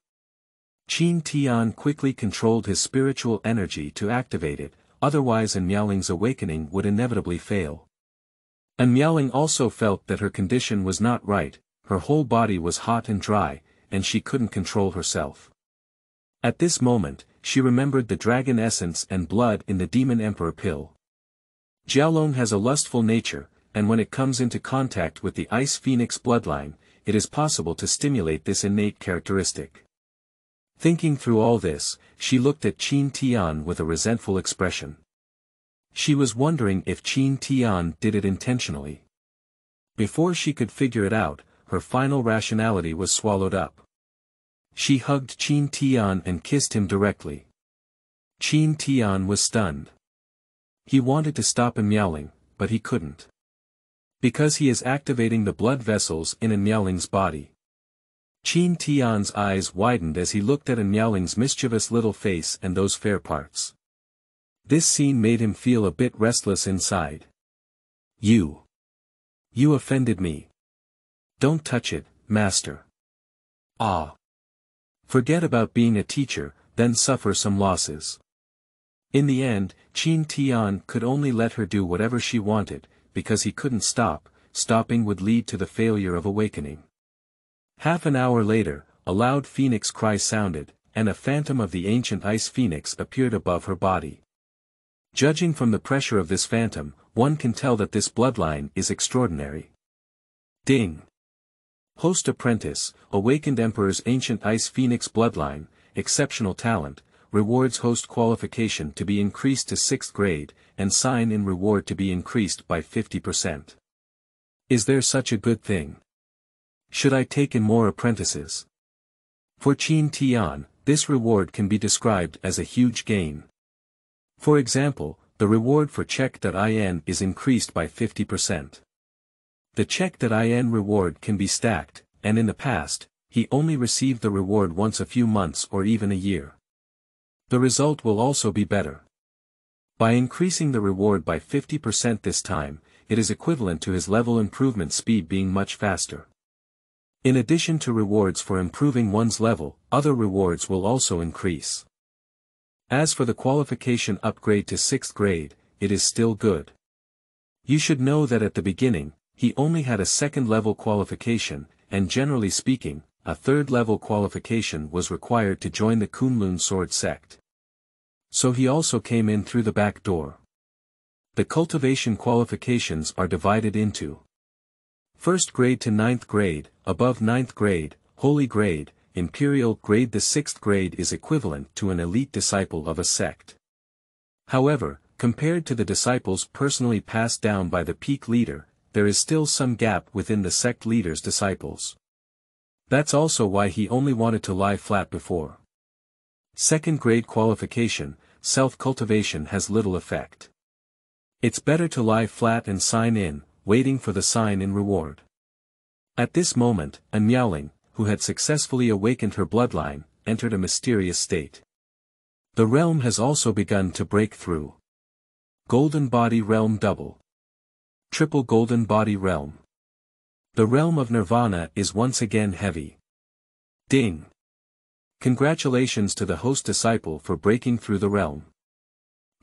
Qin Tian quickly controlled his spiritual energy to activate it, otherwise Miaoling's awakening would inevitably fail. Miaoling also felt that her condition was not right, her whole body was hot and dry, and she couldn't control herself. At this moment, she remembered the dragon essence and blood in the Demon Emperor pill. Jiaolong has a lustful nature, and when it comes into contact with the Ice Phoenix bloodline, it is possible to stimulate this innate characteristic. Thinking through all this, she looked at Qin Tian with a resentful expression. She was wondering if Qin Tian did it intentionally. Before she could figure it out, her final rationality was swallowed up. She hugged Qin Tian and kissed him directly. Qin Tian was stunned. He wanted to stop Miaoling, but he couldn't. Because he is activating the blood vessels in Miaoling's body. Qin Tian's eyes widened as he looked at Miaoling's mischievous little face and those fair parts. This scene made him feel a bit restless inside. You offended me. Don't touch it, master. Ah. Forget about being a teacher, then suffer some losses. In the end, Qin Tian could only let her do whatever she wanted, because he couldn't stop, stopping would lead to the failure of awakening. Half an hour later, a loud phoenix cry sounded, and a phantom of the ancient ice phoenix appeared above her body. Judging from the pressure of this phantom, one can tell that this bloodline is extraordinary. Ding! Host Apprentice, Awakened Emperor's Ancient Ice Phoenix Bloodline, Exceptional Talent, Rewards Host Qualification to be increased to 6th grade, and Sign-in Reward to be increased by 50%. Is there such a good thing? Should I take in more apprentices? For Qin Tian, this reward can be described as a huge gain. For example, the reward for check.in is increased by 50%. The check.in reward can be stacked, and in the past, he only received the reward once a few months or even a year. The result will also be better. By increasing the reward by 50% this time, it is equivalent to his level improvement speed being much faster. In addition to rewards for improving one's level, other rewards will also increase. As for the qualification upgrade to 6th grade, it is still good. You should know that at the beginning, he only had a 2nd level qualification, and generally speaking, a 3rd level qualification was required to join the Kunlun Sword Sect. So he also came in through the back door. The cultivation qualifications are divided into 1st grade to 9th grade, above 9th grade, holy grade, imperial grade. The 6th grade is equivalent to an elite disciple of a sect. However, compared to the disciples personally passed down by the peak leader, there is still some gap within the sect leader's disciples. That's also why he only wanted to lie flat before. 2nd grade qualification, self-cultivation has little effect. It's better to lie flat and sign in, waiting for the sign-in reward. At this moment, a Miaoling, who had successfully awakened her bloodline, entered a mysterious state. The realm has also begun to break through. Golden Body Realm Double. Triple Golden Body Realm. The realm of Nirvana is once again heavy. Ding! Congratulations to the host disciple for breaking through the realm.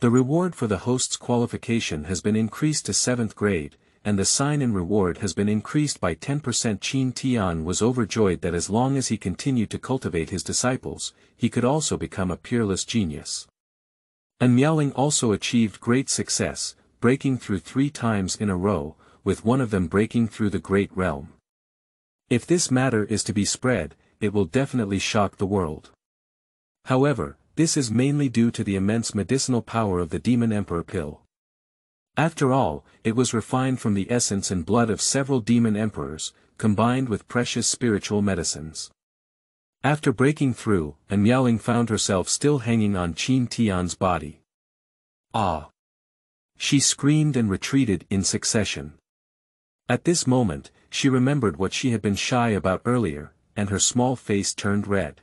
The reward for the host's qualification has been increased to 7th grade, and the sign-in reward has been increased by 10%. Qin Tian was overjoyed that as long as he continued to cultivate his disciples, he could also become a peerless genius. And Miaoling also achieved great success, breaking through 3 times in a row, with one of them breaking through the Great Realm. If this matter is to be spread, it will definitely shock the world. However, this is mainly due to the immense medicinal power of the Demon Emperor pill. After all, it was refined from the essence and blood of several demon emperors, combined with precious spiritual medicines. After breaking through, and Miaoling found herself still hanging on Qin Tian's body. Ah! She screamed and retreated in succession. At this moment, she remembered what she had been shy about earlier, and her small face turned red.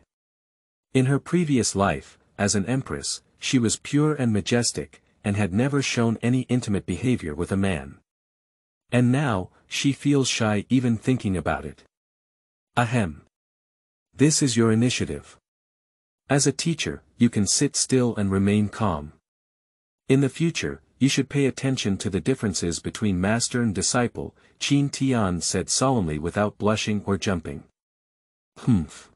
In her previous life, as an empress, she was pure and majestic, and had never shown any intimate behavior with a man. And now, she feels shy even thinking about it. Ahem. This is your initiative. As a teacher, you can sit still and remain calm. In the future, you should pay attention to the differences between master and disciple, Qin Tian said solemnly without blushing or jumping. Humph.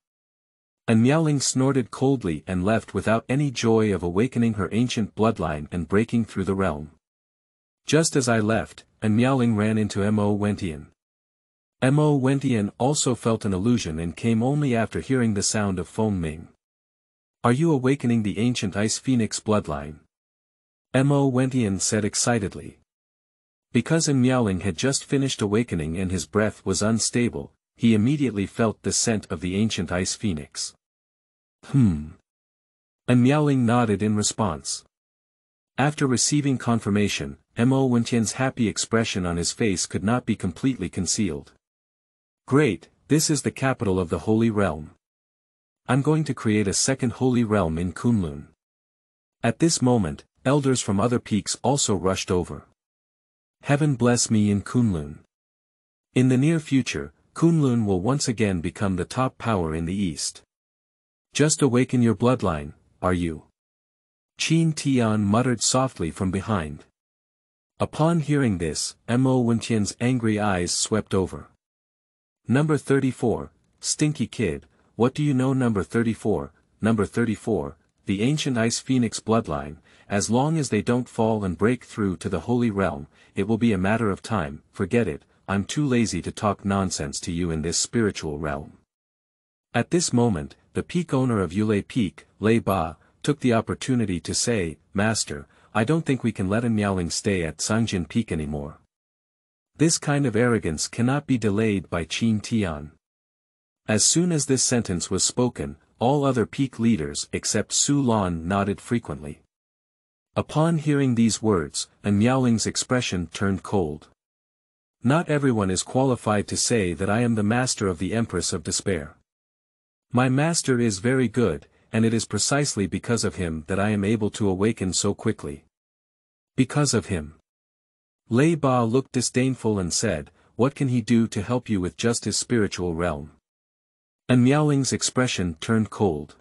And Miaoling snorted coldly and left without any joy of awakening her ancient bloodline and breaking through the realm. Just as I left, and Miaoling ran into Mo-Wentian. Mo-Wentian also felt an illusion and came only after hearing the sound of Chongming. Are you awakening the ancient Ice Phoenix bloodline? Mo-Wentian said excitedly. Because Miaoling had just finished awakening and his breath was unstable, he immediately felt the scent of the ancient Ice Phoenix. And Miaoling nodded in response. After receiving confirmation, Mo-Wentian's happy expression on his face could not be completely concealed. Great, this is the capital of the Holy Realm. I'm going to create a 2nd Holy Realm in Kunlun. At this moment, elders from other peaks also rushed over. Heaven bless me in Kunlun. In the near future, Kunlun will once again become the top power in the east. Just awaken your bloodline, are you? Qin Tian muttered softly from behind. Upon hearing this, Mo-Wentian's angry eyes swept over. Number 34, Stinky Kid, what do you know? Number 34, the ancient Ice Phoenix bloodline, as long as they don't fall and break through to the Holy Realm, it will be a matter of time, forget it, I'm too lazy to talk nonsense to you in this spiritual realm. At this moment, the peak owner of Yulei Peak, Lei Ba, took the opportunity to say, Master, I don't think we can let Miaoling stay at Sangjin Peak anymore. This kind of arrogance cannot be delayed by Qin Tian. As soon as this sentence was spoken, all other peak leaders except Su Lan nodded frequently. Upon hearing these words, Miaoling's expression turned cold. Not everyone is qualified to say that I am the master of the Empress of Despair. My master is very good, and it is precisely because of him that I am able to awaken so quickly. Because of him. Lei Ba looked disdainful and said, what can he do to help you with just his spiritual realm? And Miaoling's expression turned cold.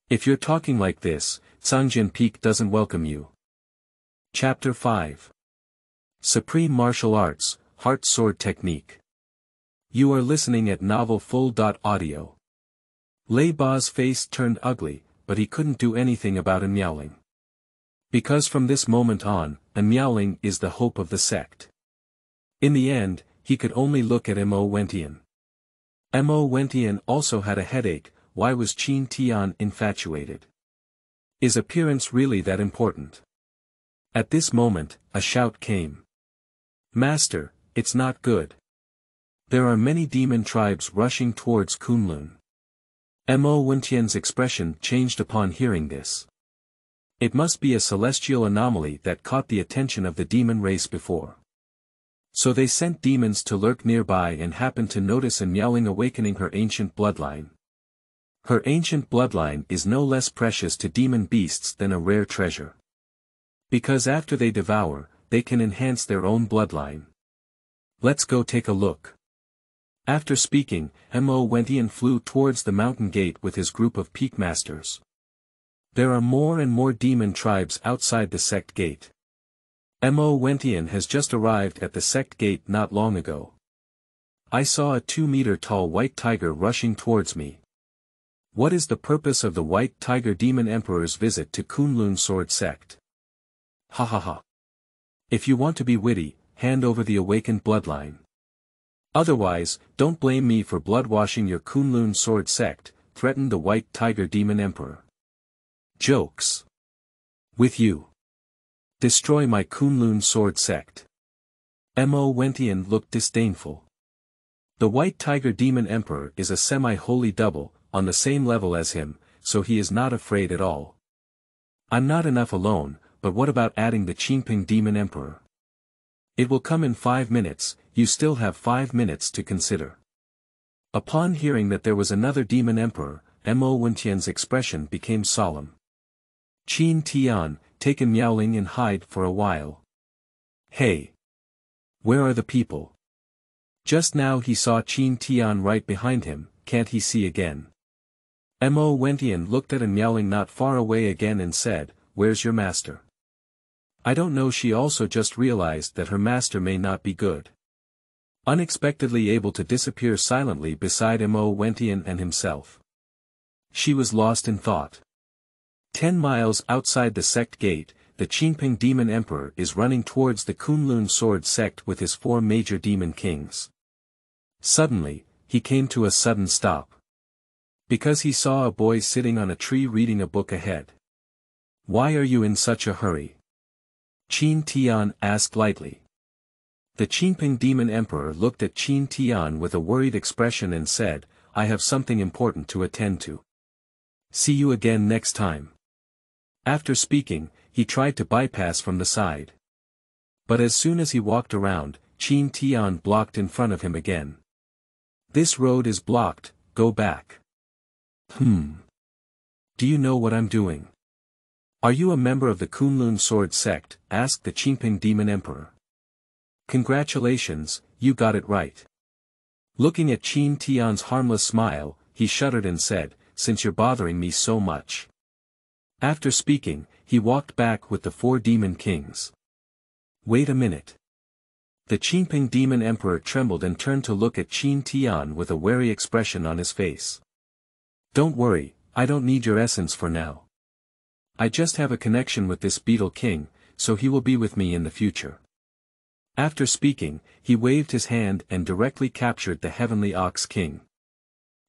If you're talking like this, Sangjin Peak doesn't welcome you. Chapter 5. Supreme Martial Arts, Heart Sword Technique. You are listening at Novel Full.audio. Lei Ba's face turned ugly, but he couldn't do anything about Miaoling. Because from this moment on, Miaoling is the hope of the sect. In the end, he could only look at Mo Wentian. Mo Wentian also had a headache. Why was Qin Tian infatuated? Is appearance really that important? At this moment, a shout came. Master, it's not good. There are many demon tribes rushing towards Kunlun. Mo Wentian's expression changed upon hearing this. It must be a celestial anomaly that caught the attention of the demon race before. So they sent demons to lurk nearby and happened to notice Miaoling awakening her ancient bloodline. Her ancient bloodline is no less precious to demon beasts than a rare treasure. Because after they devour, they can enhance their own bloodline. Let's go take a look. After speaking, Mo Wentian flew towards the mountain gate with his group of peak masters. There are more and more demon tribes outside the sect gate. Mo Wentian has just arrived at the sect gate not long ago. I saw a 2-meter-tall white tiger rushing towards me. What is the purpose of the white tiger demon emperor's visit to Kunlun Sword Sect? Ha ha ha. If you want to be witty, hand over the awakened bloodline. Otherwise, don't blame me for bloodwashing your Kunlun Sword Sect, threatened the white tiger demon emperor. Jokes. With you. Destroy my Kunlun Sword Sect. Mo Wentian looked disdainful. The white tiger demon emperor is a semi-holy double, on the same level as him, so he is not afraid at all. I'm not enough alone, but what about adding the Qingping demon emperor? It will come in 5 minutes, you still have 5 minutes to consider. Upon hearing that there was another demon emperor, Mo Wentian's expression became solemn. Qin Tian, take Miaoling and hide for a while. Hey! Where are the people? Just now he saw Qin Tian right behind him, can't he see again? Mo Wentian looked at Miaoling not far away again and said, where's your master? I don't know. She also just realized that her master may not be good. Unexpectedly able to disappear silently beside Mo Wentian and himself. She was lost in thought. 10 miles outside the sect gate, the Qingping demon emperor is running towards the Kunlun Sword Sect with his 4 major demon kings. Suddenly, he came to a sudden stop. Because he saw a boy sitting on a tree reading a book ahead. Why are you in such a hurry? Qin Tian asked lightly. The Qingping demon emperor looked at Qin Tian with a worried expression and said, I have something important to attend to. See you again next time. After speaking, he tried to bypass from the side. But as soon as he walked around, Qin Tian blocked in front of him again. This road is blocked, go back. Do you know what I'm doing? Are you a member of the Kunlun Sword Sect? Asked the Qingping demon emperor. Congratulations, you got it right. Looking at Qin Tian's harmless smile, he shuddered and said, since you're bothering me so much. After speaking, he walked back with the 4 demon kings. Wait a minute. The Qingping demon emperor trembled and turned to look at Qin Tian with a wary expression on his face. Don't worry, I don't need your essence for now. I just have a connection with this beetle king, so he will be with me in the future. After speaking, he waved his hand and directly captured the heavenly ox king.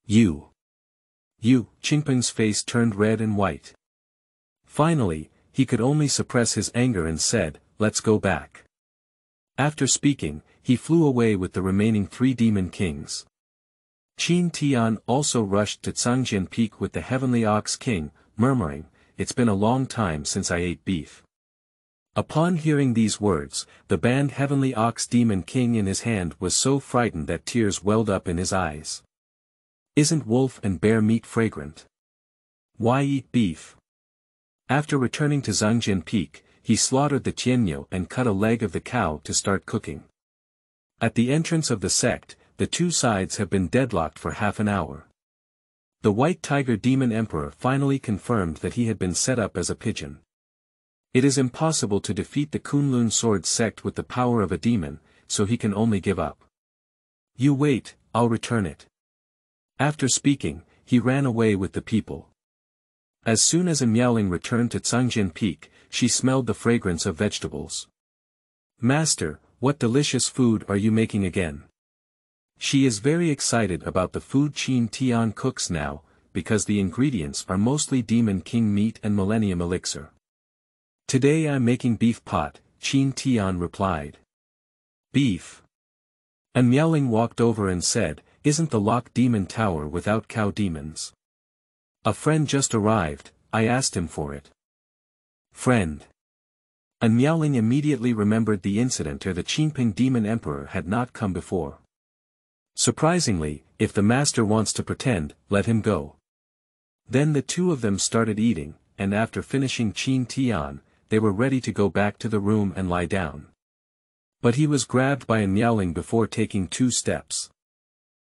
You, Qingping's face turned red and white. Finally, he could only suppress his anger and said, let's go back. After speaking, he flew away with the remaining 3 demon kings. Qin Tian also rushed to Changjian Peak with the Heavenly Ox King, murmuring, "It's been a long time since I ate beef." Upon hearing these words, the banned Heavenly Ox Demon King in his hand was so frightened that tears welled up in his eyes. Isn't wolf and bear meat fragrant? Why eat beef? After returning to Changjian Peak, he slaughtered the tianyo and cut a leg of the cow to start cooking. At the entrance of the sect, the 2 sides have been deadlocked for half an hour. The White Tiger Demon Emperor finally confirmed that he had been set up as a pigeon. It is impossible to defeat the Kunlun Sword Sect with the power of a demon, so he can only give up. "You wait, I'll return it." After speaking, he ran away with the people. As soon as Miaoling returned to Changjian Peak, she smelled the fragrance of vegetables. "Master, what delicious food are you making again?" She is very excited about the food Qin Tian cooks now, because the ingredients are mostly Demon King meat and Millennium Elixir. "Today I'm making beef pot," Qin Tian replied. "Beef?" And Miaoling walked over and said, "Isn't the Lock Demon Tower without cow demons? A friend just arrived, I asked him for it." "Friend?" And Miaoling immediately remembered the incident where the Qinping Demon Emperor had not come before. Surprisingly, if the master wants to pretend, let him go. Then the 2 of them started eating, and after finishing Qin Tian, they were ready to go back to the room and lie down. But he was grabbed by a Miaoling before taking 2 steps.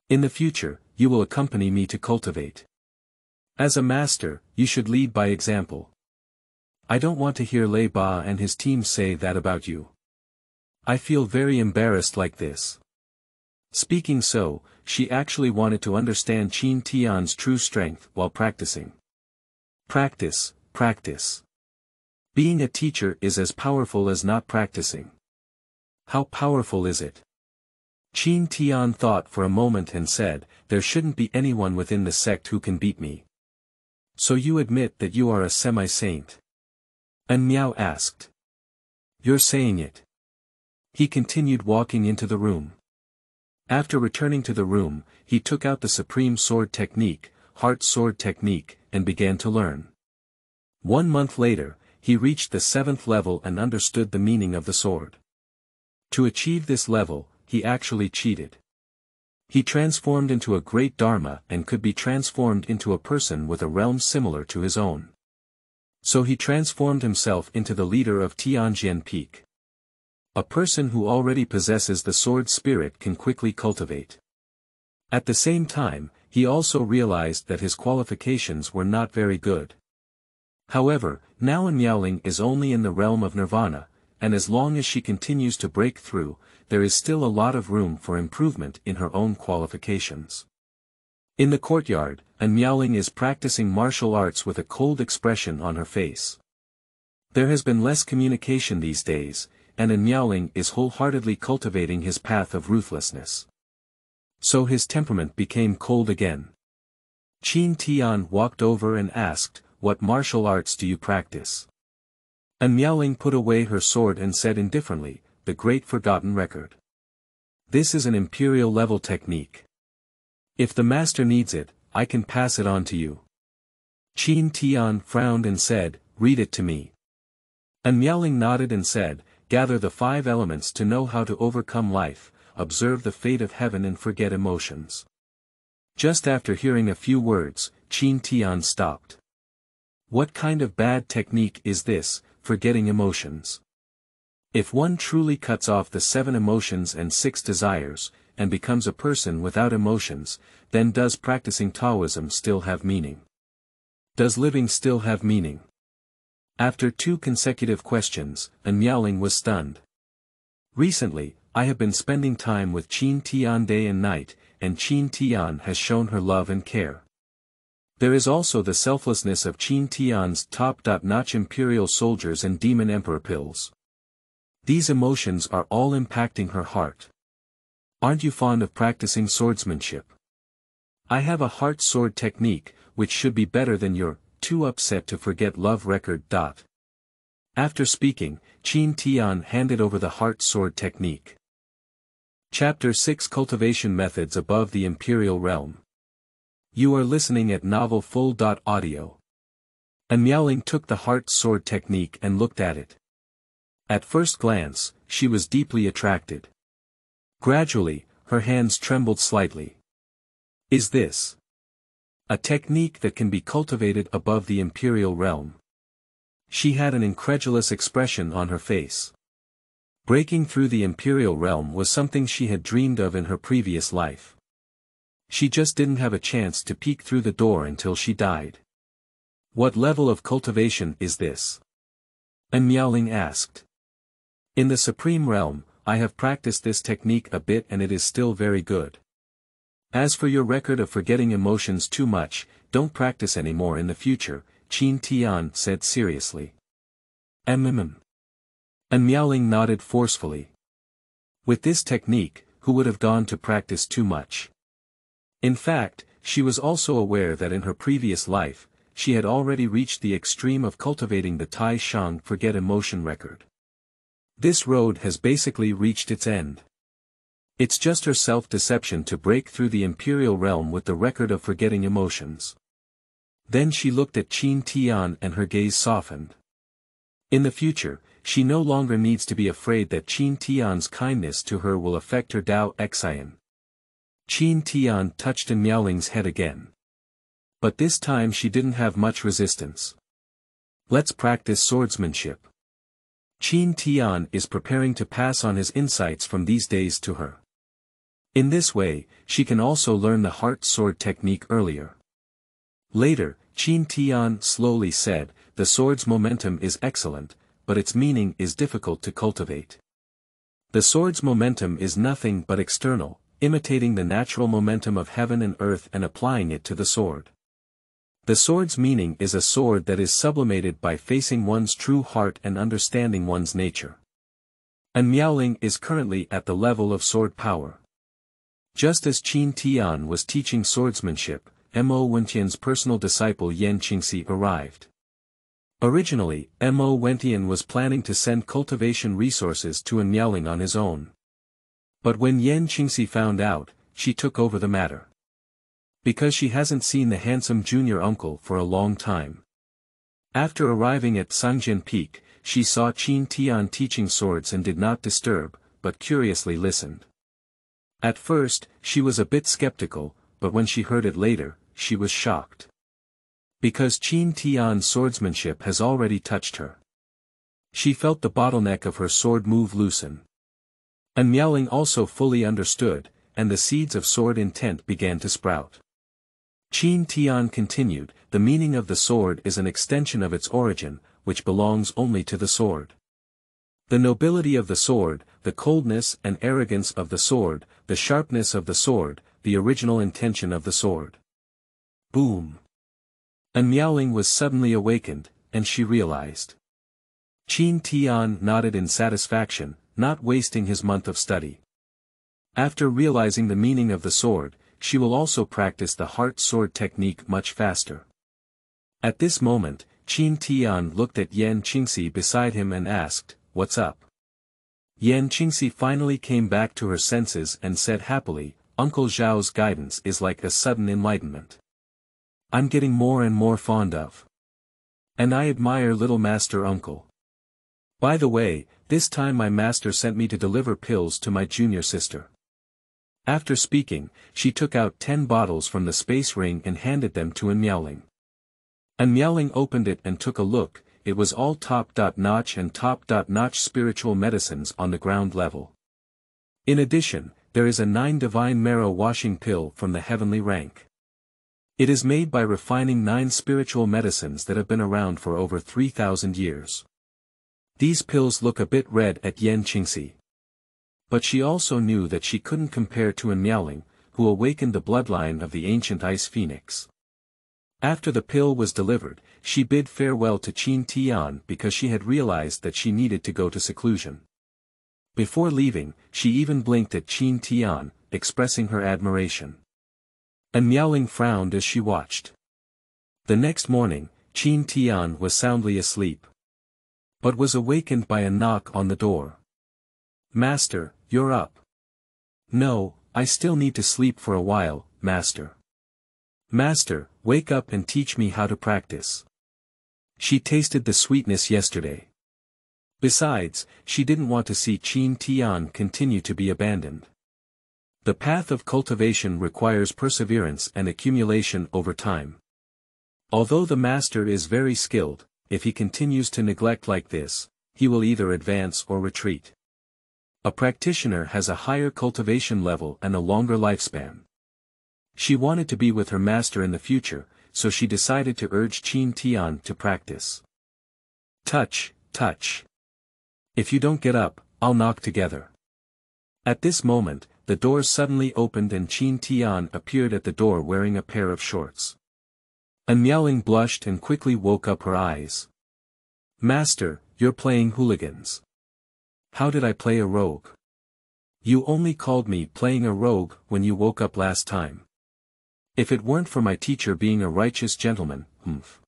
"In the future, you will accompany me to cultivate. As a master, you should lead by example. I don't want to hear Lei Ba and his team say that about you. I feel very embarrassed like this." Speaking so, she actually wanted to understand Qin Tian's true strength while practicing. Practice, practice. Being a teacher is as powerful as not practicing. How powerful is it? Qin Tian thought for a moment and said, "There shouldn't be anyone within the sect who can beat me." "So you admit that you are a semi-saint?" And Miao asked. "You're saying it." He continued walking into the room. After returning to the room, he took out the Supreme Sword Technique, Heart Sword Technique, and began to learn. 1 month later, he reached the 7th level and understood the meaning of the sword. To achieve this level, he actually cheated. He transformed into a great Dharma and could be transformed into a person with a realm similar to his own. So he transformed himself into the leader of Tianjian Peak. A person who already possesses the sword spirit can quickly cultivate. At the same time, he also realized that his qualifications were not very good. However, now Miaoling is only in the realm of nirvana, and as long as she continues to break through, there is still a lot of room for improvement in her own qualifications. In the courtyard, Miaoling is practicing martial arts with a cold expression on her face. There has been less communication these days, and Miaoling is wholeheartedly cultivating his path of ruthlessness. So his temperament became cold again. Qin Tian walked over and asked, "What martial arts do you practice?" And Miaoling put away her sword and said indifferently, "The Great Forgotten Record. This is an Imperial level technique. If the master needs it, I can pass it on to you." Qin Tian frowned and said, "Read it to me." And Miaoling nodded and said, "Gather the 5 elements to know how to overcome life, observe the fate of heaven and forget emotions." Just after hearing a few words, Qin Tian stopped. What kind of bad technique is this, forgetting emotions? If one truly cuts off the 7 emotions and 6 desires, and becomes a person without emotions, then does practicing Taoism still have meaning? Does living still have meaning? After 2 consecutive questions, Miaoling was stunned. Recently, I have been spending time with Qin Tian day and night, and Qin Tian has shown her love and care. There is also the selflessness of Qin Tian's top-notch Imperial soldiers and Demon Emperor pills. These emotions are all impacting her heart. Aren't you fond of practicing swordsmanship? I have a heart sword technique, which should be better than your too upset to forget love record. After speaking, Qin Tian handed over the heart sword technique. Chapter 6 Cultivation Methods Above the Imperial Realm. You are listening at Novel Full.audio. Miaoling took the heart sword technique and looked at it. At first glance, she was deeply attracted. Gradually, her hands trembled slightly. Is this a technique that can be cultivated above the Imperial realm? She had an incredulous expression on her face. Breaking through the Imperial realm was something she had dreamed of in her previous life. She just didn't have a chance to peek through the door until she died. What level of cultivation is this? Miaoling asked. In the Supreme Realm, I have practiced this technique a bit and it is still very good. As for your record of forgetting emotions too much, don't practice anymore in the future, Qin Tian said seriously. Miaoling nodded forcefully. With this technique, who would have gone to practice too much? In fact, she was also aware that in her previous life, she had already reached the extreme of cultivating the Tai Shang forget emotion record. This road has basically reached its end. It's just her self-deception to break through the Imperial realm with the record of forgetting emotions. Then she looked at Qin Tian and her gaze softened. In the future, she no longer needs to be afraid that Qin Tian's kindness to her will affect her Dao Xian. Qin Tian touched Miaoling's head again. But this time she didn't have much resistance. Let's practice swordsmanship. Qin Tian is preparing to pass on his insights from these days to her. In this way, she can also learn the heart sword technique earlier. Later, Qin Tian slowly said, the sword's momentum is excellent, but its meaning is difficult to cultivate. The sword's momentum is nothing but external, imitating the natural momentum of heaven and earth and applying it to the sword. The sword's meaning is a sword that is sublimated by facing one's true heart and understanding one's nature. Miaoling is currently at the level of sword power. Just as Qin Tian was teaching swordsmanship, Mo Wentian's personal disciple Yan Qingxi arrived. Originally, Mo Wentian was planning to send cultivation resources to Miaoling on his own. But when Yan Qingxi found out, she took over the matter. Because she hasn't seen the handsome junior uncle for a long time. After arriving at Sangjian Peak, she saw Qin Tian teaching swords and did not disturb, but curiously listened. At first, she was a bit skeptical, but when she heard it later, she was shocked. Because Qin Tian's swordsmanship has already touched her. She felt the bottleneck of her sword move loosen. Miaoling also fully understood, and the seeds of sword intent began to sprout. Qin Tian continued, the meaning of the sword is an extension of its origin, which belongs only to the sword. The nobility of the sword, the coldness and arrogance of the sword, the sharpness of the sword, the original intention of the sword. Boom! Miaoling was suddenly awakened, and she realized. Qin Tian nodded in satisfaction, not wasting his month of study. After realizing the meaning of the sword, she will also practice the heart sword technique much faster. At this moment, Qin Tian looked at Yan Qingxi beside him and asked, "What's up?" Yan Qingxi finally came back to her senses and said happily, "Uncle Zhao's guidance is like a sudden enlightenment. I'm getting more and more fond of. And I admire little master uncle. By the way, this time my master sent me to deliver pills to my junior sister." After speaking, she took out 10 bottles from the space ring and handed them to Miaoling. Miaoling opened it and took a look. It was all top-notch and top-notch spiritual medicines on the ground level. In addition, there is a 9 divine marrow washing pill from the heavenly rank. It is made by refining 9 spiritual medicines that have been around for over 3,000 years. These pills look a bit red at Yan Qingxi. But she also knew that she couldn't compare to Miaoling, who awakened the bloodline of the ancient ice phoenix. After the pill was delivered, she bid farewell to Qin Tian because she had realized that she needed to go to seclusion. Before leaving, she even blinked at Qin Tian, expressing her admiration. Miaoling frowned as she watched. The next morning, Qin Tian was soundly asleep. but was awakened by a knock on the door. "Master, you're up." "No, I still need to sleep for a while, Master." "Master, wake up and teach me how to practice. She tasted the sweetness yesterday." Besides, she didn't want to see Qin Tian continue to be abandoned. The path of cultivation requires perseverance and accumulation over time. Although the master is very skilled, if he continues to neglect like this, he will either advance or retreat. A practitioner has a higher cultivation level and a longer lifespan. She wanted to be with her master in the future, so she decided to urge Qin Tian to practice. "Touch, touch. If you don't get up, I'll knock together." At this moment, the door suddenly opened and Qin Tian appeared at the door wearing a pair of shorts. Miaoling blushed and quickly woke up her eyes. "Master, you're playing hooligans." "How did I play a rogue?" "You only called me playing a rogue when you woke up last time. If it weren't for my teacher being a righteous gentleman, humph."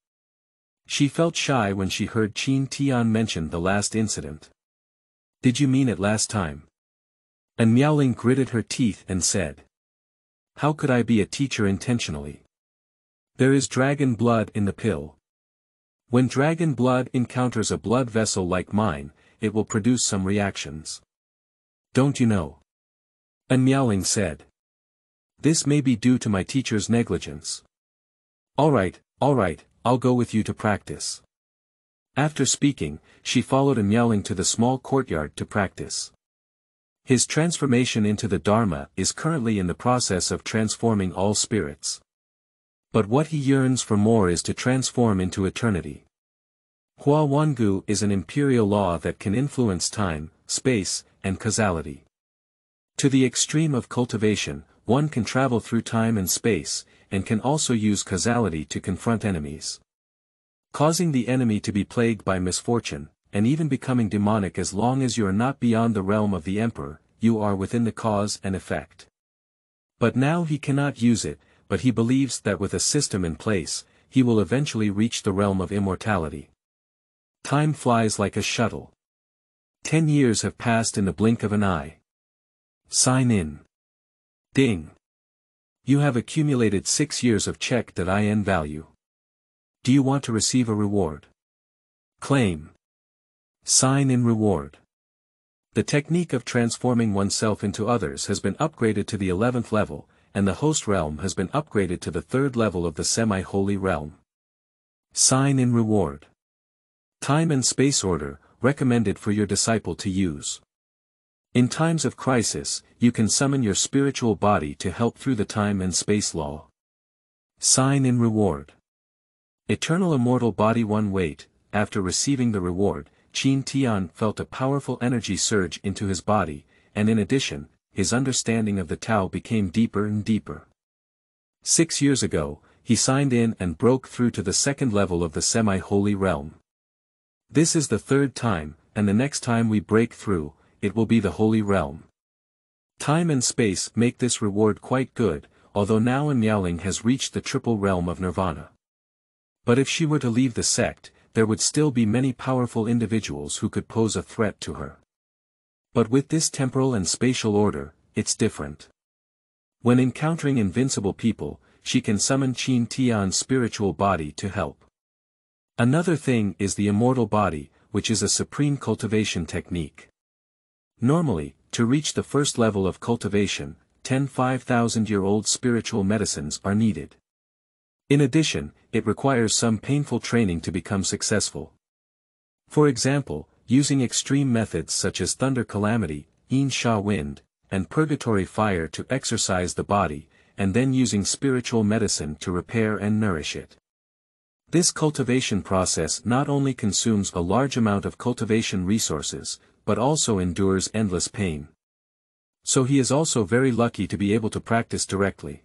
She felt shy when she heard Qin Tian mention the last incident. "Did you mean it last time?" And Miaoling gritted her teeth and said. "How could I be a teacher intentionally? There is dragon blood in the pill. When dragon blood encounters a blood vessel like mine, it will produce some reactions. Don't you know?" And Miaoling said. "This may be due to my teacher's negligence." All right, I'll go with you to practice." After speaking, she followed Miaoling to the small courtyard to practice. His transformation into the Dharma is currently in the process of transforming all spirits. But what he yearns for more is to transform into eternity. Huawangu is an imperial law that can influence time, space, and causality. To the extreme of cultivation, one can travel through time and space, and can also use causality to confront enemies. Causing the enemy to be plagued by misfortune, and even becoming demonic. As long as you are not beyond the realm of the emperor, you are within the cause and effect. But now he cannot use it, but he believes that with a system in place, he will eventually reach the realm of immortality. Time flies like a shuttle. 10 years have passed in the blink of an eye. Sign in. Ding. You have accumulated 6 years of check.in value. Do you want to receive a reward? Claim. Sign in reward. The technique of transforming oneself into others has been upgraded to the 11th level, and the host realm has been upgraded to the 3rd level of the semi-holy realm. Sign in reward. Time and space order, recommended for your disciple to use. In times of crisis, you can summon your spiritual body to help through the time and space law. Sign in reward. Eternal immortal body 1 weight. After receiving the reward, Qin Tian felt a powerful energy surge into his body, and in addition, his understanding of the Tao became deeper and deeper. 6 years ago, he signed in and broke through to the 2nd level of the semi-holy realm. This is the 3rd time, and the next time we break through, it will be the holy realm. Time and space make this reward quite good, although now Miaoling has reached the triple realm of nirvana. But if she were to leave the sect, there would still be many powerful individuals who could pose a threat to her. But with this temporal and spatial order, it's different. When encountering invincible people, she can summon Qin Tian's spiritual body to help. Another thing is the immortal body, which is a supreme cultivation technique. Normally, to reach the 1st level of cultivation, 10 5,000-year-old spiritual medicines are needed. In addition, it requires some painful training to become successful. For example, using extreme methods such as thunder calamity, yin sha wind, and purgatory fire to exercise the body, and then using spiritual medicine to repair and nourish it. This cultivation process not only consumes a large amount of cultivation resources, but also endures endless pain. So he is also very lucky to be able to practice directly.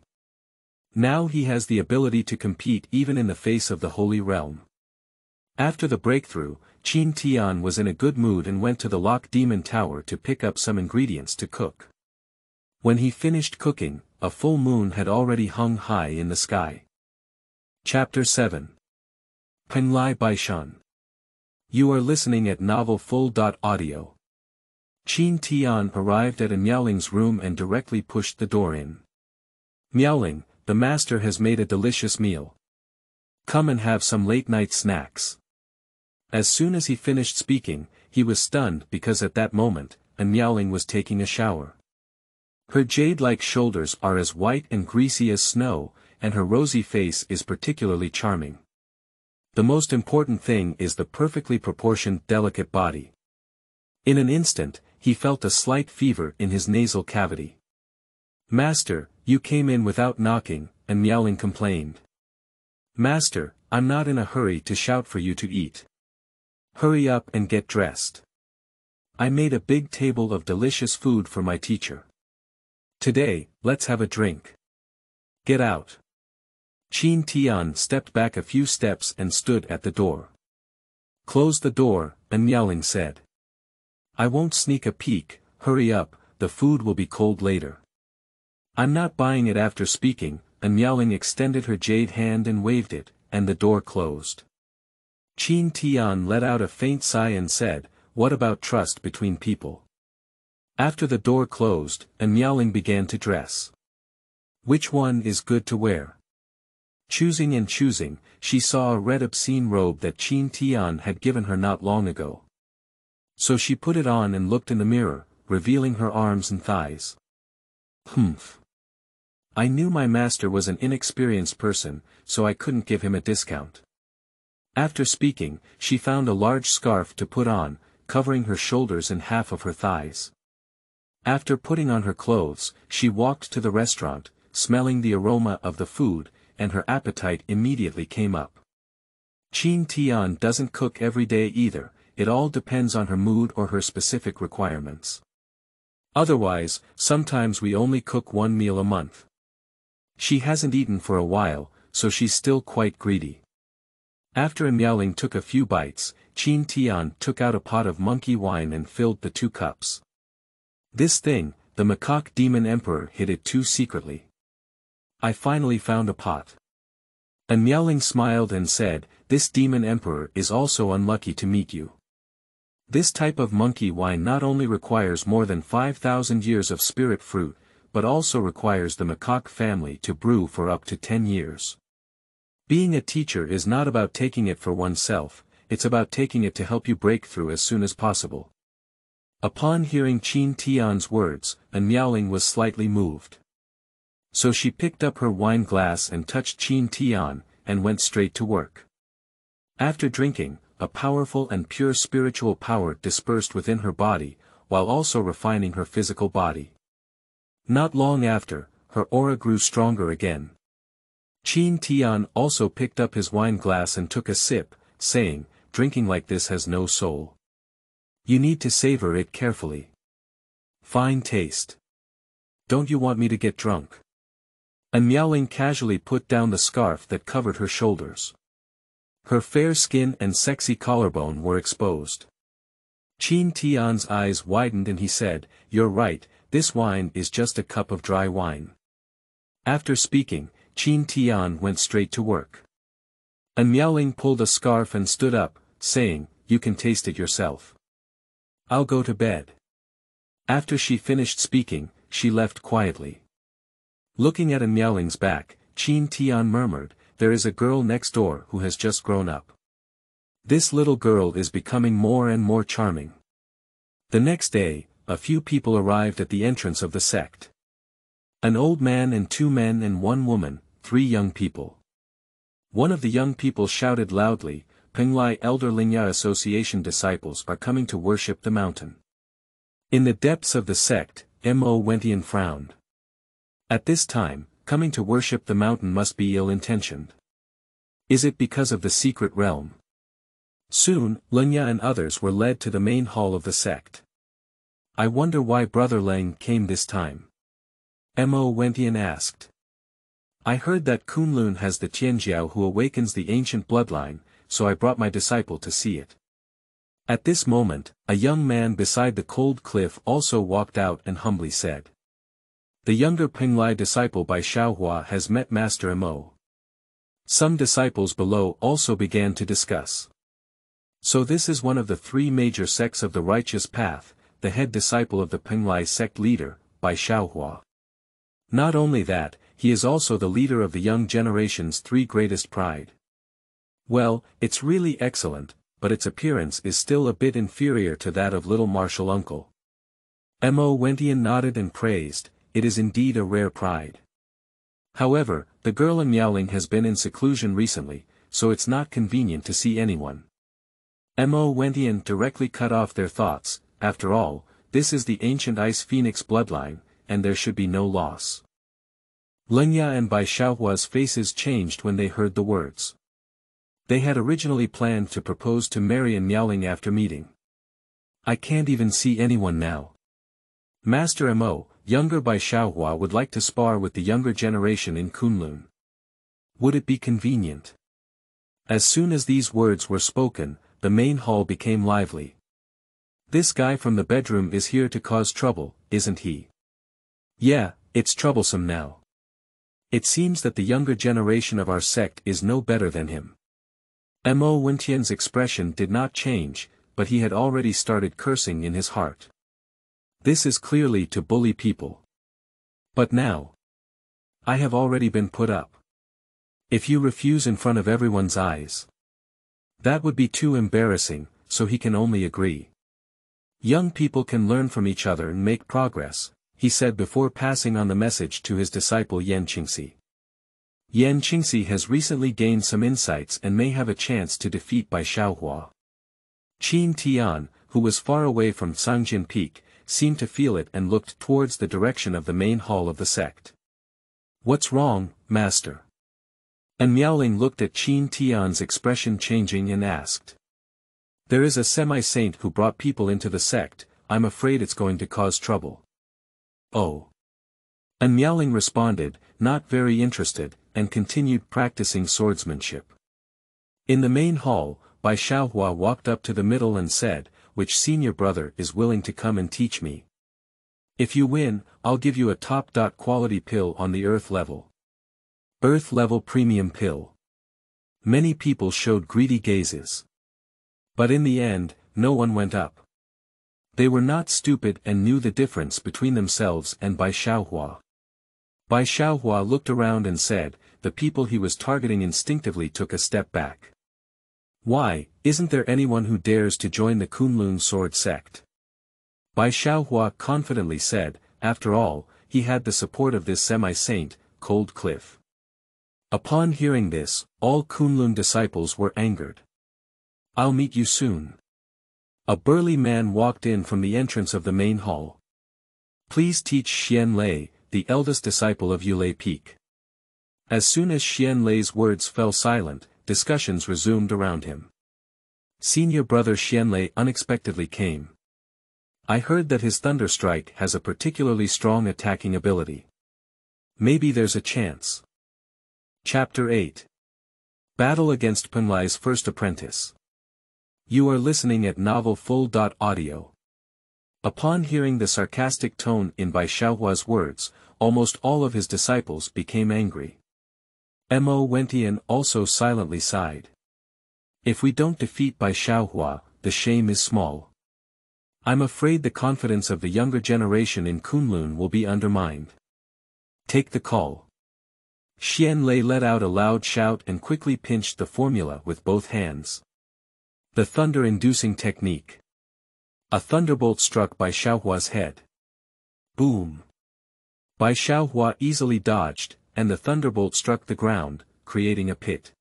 Now he has the ability to compete even in the face of the holy realm. After the breakthrough, Qin Tian was in a good mood and went to the Lock Demon Tower to pick up some ingredients to cook. When he finished cooking, a full moon had already hung high in the sky. Chapter 7. Penglai Baishan. You are listening at Novel Full. Audio. Qin Tian arrived at Miaoling's room and directly pushed the door in. Miaoling, the master has made a delicious meal. Come and have some late-night snacks. As soon as he finished speaking, he was stunned because at that moment, Miaoling was taking a shower. Her jade-like shoulders are as white and greasy as snow, and her rosy face is particularly charming. The most important thing is the perfectly proportioned delicate body. In an instant, he felt a slight fever in his nasal cavity. Master, you came in without knocking, Miaoling complained. Master, I'm not in a hurry to shout for you to eat. Hurry up and get dressed. I made a big table of delicious food for my teacher. Today, let's have a drink. Get out. Qin Tian stepped back a few steps and stood at the door. Close the door, Miaoling said. I won't sneak a peek, hurry up, the food will be cold later. I'm not buying it. After speaking, Miaoling extended her jade hand and waved it, and the door closed. Qin Tian let out a faint sigh and said, what about trust between people? After the door closed, Miaoling began to dress. Which one is good to wear? Choosing and choosing, she saw a red obscene robe that Qin Tian had given her not long ago. So she put it on and looked in the mirror, revealing her arms and thighs. Humph. I knew my master was an inexperienced person, so I couldn't give him a discount. After speaking, she found a large scarf to put on, covering her shoulders and half of her thighs. After putting on her clothes, she walked to the restaurant, smelling the aroma of the food, and her appetite immediately came up. Qin Tian doesn't cook every day either, it all depends on her mood or her specific requirements. Otherwise, sometimes we only cook one meal a month. She hasn't eaten for a while, so she's still quite greedy. After Miaoling took a few bites, Qin Tian took out a pot of monkey wine and filled the 2 cups. This thing, the macaque demon emperor hid it too secretly. I finally found a pot. Miaoling smiled and said, this demon emperor is also unlucky to meet you. This type of monkey wine not only requires more than 5,000 years of spirit fruit, but also requires the macaque family to brew for up to 10 years. Being a teacher is not about taking it for oneself, it's about taking it to help you break through as soon as possible. Upon hearing Qin Tian's words, Miaoling was slightly moved. So she picked up her wine glass and touched Qin Tian, and went straight to work. After drinking, a powerful and pure spiritual power dispersed within her body, while also refining her physical body. Not long after, her aura grew stronger again. Qin Tian also picked up his wine glass and took a sip, saying, drinking like this has no soul. You need to savor it carefully. Fine taste. Don't you want me to get drunk? Miaoling casually put down the scarf that covered her shoulders. Her fair skin and sexy collarbone were exposed. Qin Tian's eyes widened and he said, you're right, this wine is just a cup of dry wine. After speaking, Qin Tian went straight to work. Miaoling pulled a scarf and stood up, saying, you can taste it yourself. I'll go to bed. After she finished speaking, she left quietly. Looking at Miaoling's back, Qin Tian murmured, there is a girl next door who has just grown up. This little girl is becoming more and more charming. The next day, a few people arrived at the entrance of the sect. An old man and 2 men and 1 woman, 3 young people. One of the young people shouted loudly, Penglai Elder Lingya Association disciples are coming to worship the mountain. In the depths of the sect, Mo-Wentian frowned. At this time, coming to worship the mountain must be ill-intentioned. Is it because of the secret realm? Soon, Lingya and others were led to the main hall of the sect. I wonder why Brother Leng came this time. Mo-Wentian asked. I heard that Kunlun has the Tianjiao who awakens the ancient bloodline, so I brought my disciple to see it. At this moment, a young man beside the cold cliff also walked out and humbly said. The younger Penglai disciple by Xuanhuan has met Master Mo. Some disciples below also began to discuss. So this is one of the three major sects of the righteous path, the head disciple of the Penglai sect leader, Baishan. Not only that, he is also the leader of the young generation's three greatest pride. Well, it's really excellent, but its appearance is still a bit inferior to that of little martial uncle. Mo-Wentian nodded and praised, it is indeed a rare pride. However, the girl in Miaoling has been in seclusion recently, so it's not convenient to see anyone. Mo-Wentian directly cut off their thoughts, after all, this is the ancient Ice Phoenix bloodline, and there should be no loss. Lenya and Baishan's faces changed when they heard the words. They had originally planned to propose to marry in Miaoling after meeting. I can't even see anyone now. Master Mo, younger Baishan would like to spar with the younger generation in Kunlun. Would it be convenient? As soon as these words were spoken, the main hall became lively. This guy from the bedroom is here to cause trouble, isn't he? Yeah, it's troublesome now. It seems that the younger generation of our sect is no better than him. Mo-Wentian's expression did not change, but he had already started cursing in his heart. This is clearly to bully people. But now, I have already been put up. If you refuse in front of everyone's eyes, that would be too embarrassing, so he can only agree. Young people can learn from each other and make progress, he said before passing on the message to his disciple Yan Qingxi. Yan Qingxi has recently gained some insights and may have a chance to defeat Baishan. Qin Tian, who was far away from Sangjin Peak, seemed to feel it and looked towards the direction of the main hall of the sect. What's wrong, master? And Miaoling looked at Qin Tian's expression changing and asked. There is a semi-saint who brought people into the sect, I'm afraid it's going to cause trouble. Oh. And Miaoling responded, not very interested, and continued practicing swordsmanship. In the main hall, Baishan walked up to the middle and said, which senior brother is willing to come and teach me? If you win, I'll give you a top quality pill on the earth level. Earth level premium pill. Many people showed greedy gazes. But in the end, no one went up. They were not stupid and knew the difference between themselves and Baishan. Baishan looked around and said, the people he was targeting instinctively took a step back. Why, isn't there anyone who dares to join the Kunlun Sword Sect? Baishan confidently said, after all, he had the support of this semi-saint, Cold Cliff. Upon hearing this, all Kunlun disciples were angered. I'll meet you soon. A burly man walked in from the entrance of the main hall. Please teach Xian Lei, the eldest disciple of Yulei Peak. As soon as Xian Lei's words fell silent, discussions resumed around him. Senior brother Xian Lei unexpectedly came. I heard that his Thunder Strike has a particularly strong attacking ability. Maybe there's a chance. Chapter 8. Battle against Penglai's first apprentice. You are listening at Novel Full.audio. Upon hearing the sarcastic tone in Baishan's words, almost all of his disciples became angry. Mo-Wentian also silently sighed. If we don't defeat Baishan, the shame is small. I'm afraid the confidence of the younger generation in Kunlun will be undermined. Take the call. Xian Lei let out a loud shout and quickly pinched the formula with both hands. The thunder-inducing technique. A thunderbolt struck Baishan's head. Boom. Baishan easily dodged, and the thunderbolt struck the ground, creating a pit.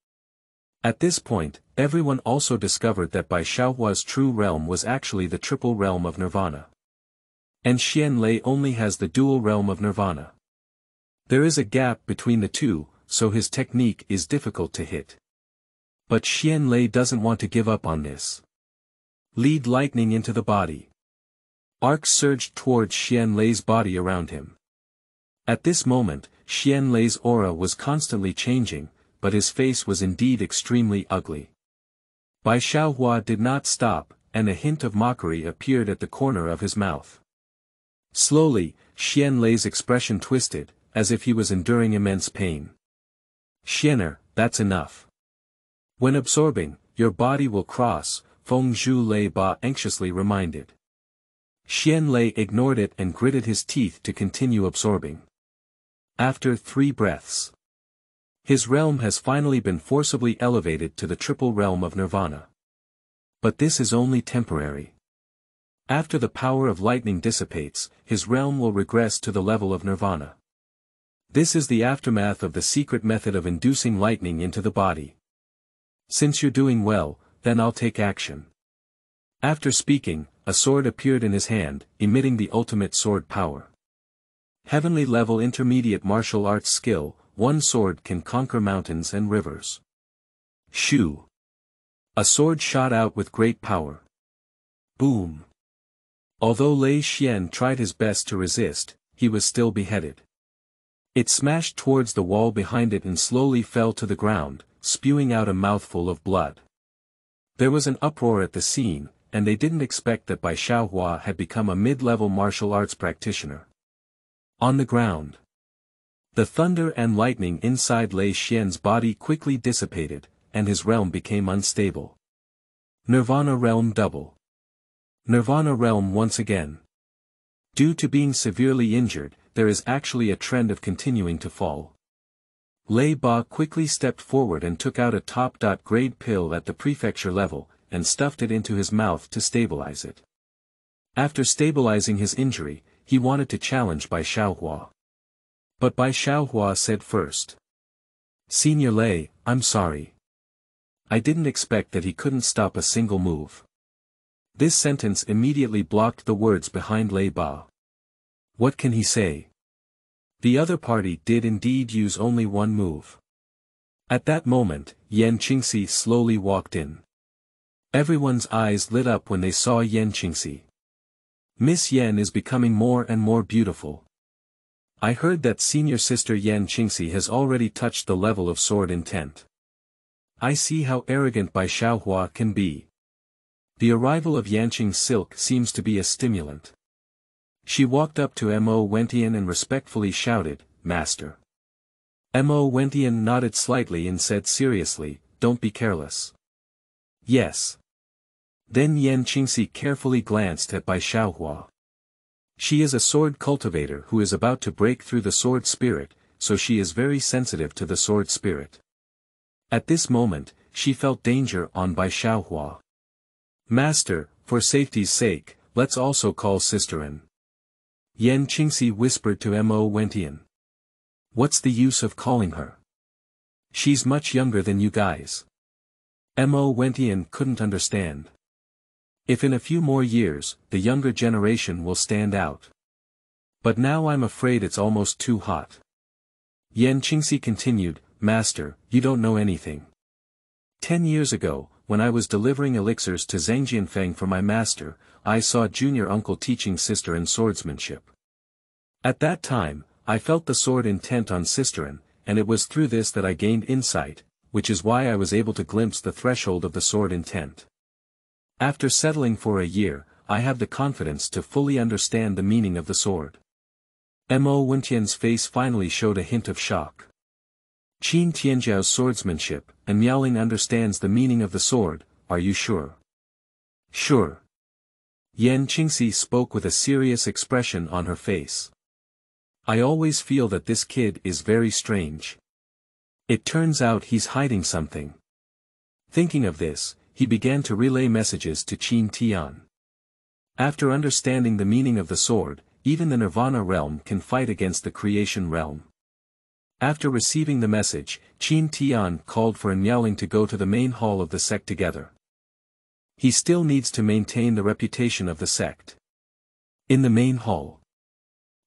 At this point, everyone also discovered that Baishan's true realm was actually the triple realm of Nirvana. And Xian Lei only has the dual realm of Nirvana. There is a gap between the two, so his technique is difficult to hit. But Xian Lei doesn't want to give up on this. Lead lightning into the body. Arcs surged towards Xian Lei's body around him. At this moment, Xian Lei's aura was constantly changing, but his face was indeed extremely ugly. Baishan did not stop, and a hint of mockery appeared at the corner of his mouth. Slowly, Xian Lei's expression twisted, as if he was enduring immense pain. Xianer, that's enough. When absorbing, your body will cross, Feng Zhu Lei Ba anxiously reminded. Xian Lei ignored it and gritted his teeth to continue absorbing. After 3 breaths, his realm has finally been forcibly elevated to the triple realm of nirvana. But this is only temporary. After the power of lightning dissipates, his realm will regress to the level of nirvana. This is the aftermath of the secret method of inducing lightning into the body. Since you're doing well, then I'll take action. After speaking, a sword appeared in his hand, emitting the ultimate sword power. Heavenly level intermediate martial arts skill, one sword can conquer mountains and rivers. Shoo! A sword shot out with great power. Boom! Although Lei Xian tried his best to resist, he was still beheaded. It smashed towards the wall behind it and slowly fell to the ground, spewing out a mouthful of blood. There was an uproar at the scene, and they didn't expect that Bai Xiaohua had become a mid-level martial arts practitioner. On the ground, the thunder and lightning inside Lei Xian's body quickly dissipated, and his realm became unstable. Nirvana realm double. Nirvana realm once again. Due to being severely injured, there is actually a trend of continuing to fall. Lei Ba quickly stepped forward and took out a top-grade pill at the prefecture level, and stuffed it into his mouth to stabilize it. After stabilizing his injury, he wanted to challenge Bai Xiaohua. But Bai Xiaohua said first. Senior Lei, I'm sorry. I didn't expect that he couldn't stop a single move. This sentence immediately blocked the words behind Lei Ba. What can he say? The other party did indeed use only one move. At that moment, Yan Qingxi slowly walked in. Everyone's eyes lit up when they saw Yan Qingxi. Miss Yan is becoming more and more beautiful. I heard that senior sister Yan Qingxi has already touched the level of sword intent. I see how arrogant Bai Xiaohua can be. The arrival of Yanqing Silk seems to be a stimulant. She walked up to Mo Wentian and respectfully shouted, Master. Mo Wentian nodded slightly and said seriously, don't be careless. Yes. Then Yan Qingxi carefully glanced at Bai Xiaohua. She is a sword cultivator who is about to break through the sword spirit, so she is very sensitive to the sword spirit. At this moment, she felt danger on Bai Xiaohua. Master, for safety's sake, let's also call Sister An. Yan Qingxi whispered to Mo Wentian. What's the use of calling her? She's much younger than you guys. Mo Wentian couldn't understand. If in a few more years, the younger generation will stand out. But now I'm afraid it's almost too hot. Yan Qingxi continued, Master, you don't know anything. 10 years ago, when I was delivering elixirs to Zhang Jianfeng for my master, I saw junior uncle teaching Sister An swordsmanship. At that time, I felt the sword intent on Sister An, and it was through this that I gained insight, which is why I was able to glimpse the threshold of the sword intent. After settling for a year, I have the confidence to fully understand the meaning of the sword. Mo Wentian's face finally showed a hint of shock. Qin Tianjiao's swordsmanship, and Miaoling understands the meaning of the sword, are you sure? Sure. Yan Qingxi spoke with a serious expression on her face. I always feel that this kid is very strange. It turns out he's hiding something. Thinking of this, he began to relay messages to Qin Tian. After understanding the meaning of the sword, even the Nirvana realm can fight against the creation realm. After receiving the message, Qin Tian called for Miaoling to go to the main hall of the sect together. He still needs to maintain the reputation of the sect. In the main hall.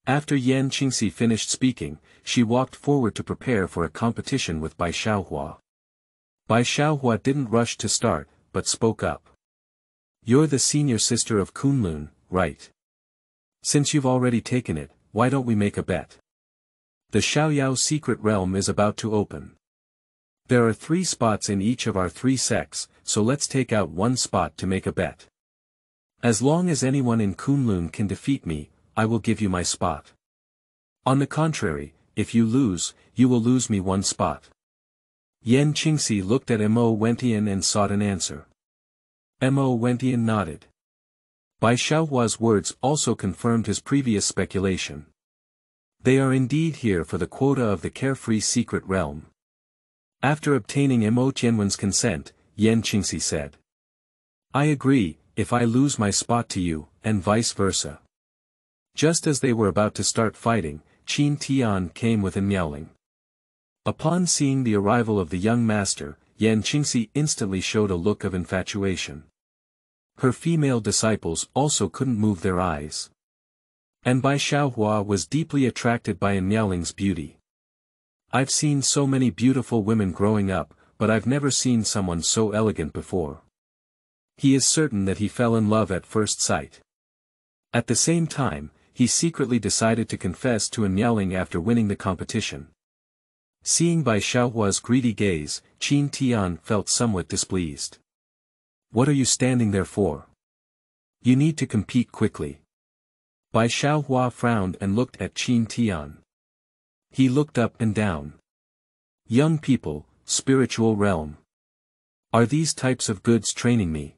After Yan Qingxi finished speaking, she walked forward to prepare for a competition with Bai Xiaohua. Bai Xiaohua didn't rush to start, but spoke up. You're the senior sister of Kunlun, right? Since you've already taken it, why don't we make a bet? The Xiaoyao secret realm is about to open. There are 3 spots in each of our 3 sects, so let's take out one spot to make a bet. As long as anyone in Kunlun can defeat me, I will give you my spot. On the contrary, if you lose, you will lose me 1 spot. Yan Qingxi looked at Mo Wentian and sought an answer. Mo Wentian nodded. Bai Xiaohua's words also confirmed his previous speculation. They are indeed here for the quota of the carefree secret realm. After obtaining Mo Tianwen's consent, Yan Qingxi said. I agree, if I lose my spot to you, and vice versa. Just as they were about to start fighting, Qin Tian came with a miaoling. Upon seeing the arrival of the young master, Yan Qingxi instantly showed a look of infatuation. Her female disciples also couldn't move their eyes. And Bai Xiaohua was deeply attracted by Miaoling's beauty. I've seen so many beautiful women growing up, but I've never seen someone so elegant before. He is certain that he fell in love at first sight. At the same time, he secretly decided to confess to Miaoling after winning the competition. Seeing Bai Xiaohua's greedy gaze, Qin Tian felt somewhat displeased. What are you standing there for? You need to compete quickly. Bai Xiaohua frowned and looked at Qin Tian. He looked up and down. Young people, spiritual realm. Are these types of goods training me?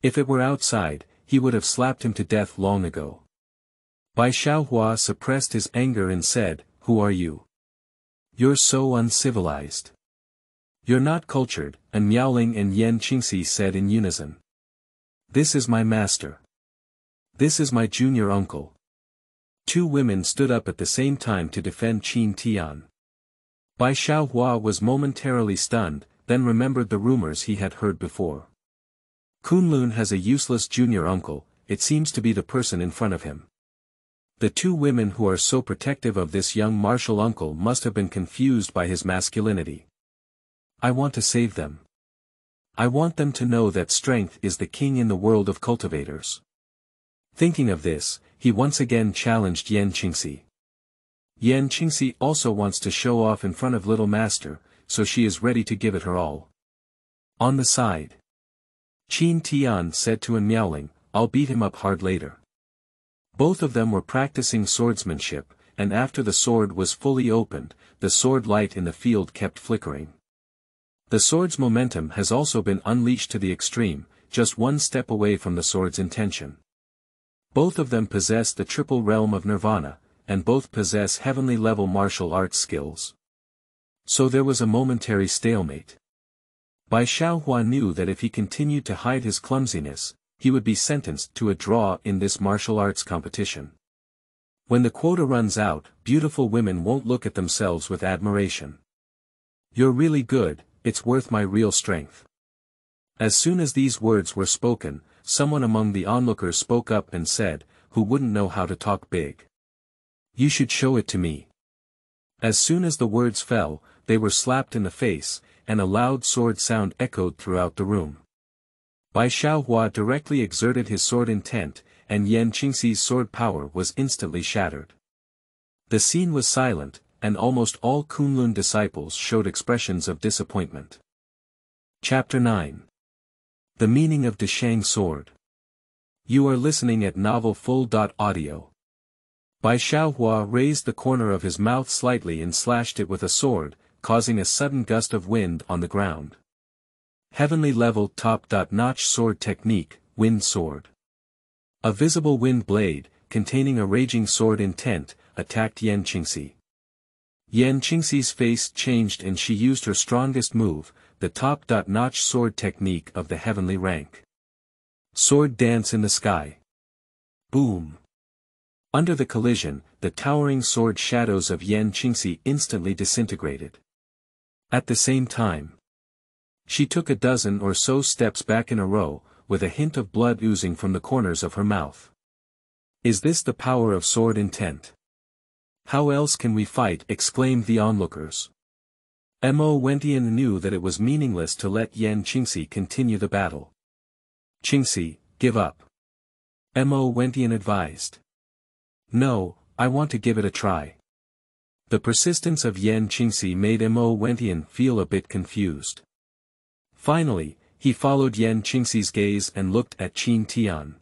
If it were outside, he would have slapped him to death long ago. Bai Xiaohua suppressed his anger and said, Who are you? You're so uncivilized. You're not cultured, and Miaoling and Yan Qingxi said in unison. This is my master. This is my junior uncle. Two women stood up at the same time to defend Qin Tian. Bai Xiaohua was momentarily stunned, then remembered the rumors he had heard before. Kunlun has a useless junior uncle, it seems to be the person in front of him. The two women who are so protective of this young martial uncle must have been confused by his masculinity. I want to save them. I want them to know that strength is the king in the world of cultivators. Thinking of this, he once again challenged Yan Qingxi. Yan Qingxi also wants to show off in front of little master, so she is ready to give it her all. On the side. Qin Tian said to Miaoling, I'll beat him up hard later. Both of them were practicing swordsmanship, and after the sword was fully opened, the sword light in the field kept flickering. The sword's momentum has also been unleashed to the extreme, just one step away from the sword's intention. Both of them possess the triple realm of nirvana, and both possess heavenly-level martial arts skills. So there was a momentary stalemate. Bai Xiaohua knew that if he continued to hide his clumsiness, he would be sentenced to a draw in this martial arts competition. When the quota runs out, beautiful women won't look at themselves with admiration. You're really good, it's worth my real strength. As soon as these words were spoken, someone among the onlookers spoke up and said, who wouldn't know how to talk big. You should show it to me. As soon as the words fell, they were slapped in the face, and a loud sword sound echoed throughout the room. Bai Xiaohua directly exerted his sword intent, and Yan Qingxi's sword power was instantly shattered. The scene was silent, and almost all Kunlun disciples showed expressions of disappointment. Chapter 9. The Meaning of Dacheng Sword. You are listening at Novel Full.audio. Bai Xiaohua raised the corner of his mouth slightly and slashed it with a sword, causing a sudden gust of wind on the ground. Heavenly level top-notch sword technique, wind sword. A visible wind blade, containing a raging sword intent, attacked Yan Qingxi. Yan Qingxi's face changed and she used her strongest move, the top-notch sword technique of the heavenly rank. Sword dance in the sky. Boom. Under the collision, the towering sword shadows of Yan Qingxi instantly disintegrated. At the same time, she took a dozen or so steps back in a row, with a hint of blood oozing from the corners of her mouth. Is this the power of sword intent? How else can we fight? Exclaimed the onlookers. Mo Wentian knew that it was meaningless to let Yan Qingxi continue the battle. Qingxi, give up. Mo Wentian advised. No, I want to give it a try. The persistence of Yan Qingxi made Mo Wentian feel a bit confused. Finally, he followed Yan Qingxi's gaze and looked at Qin Tian.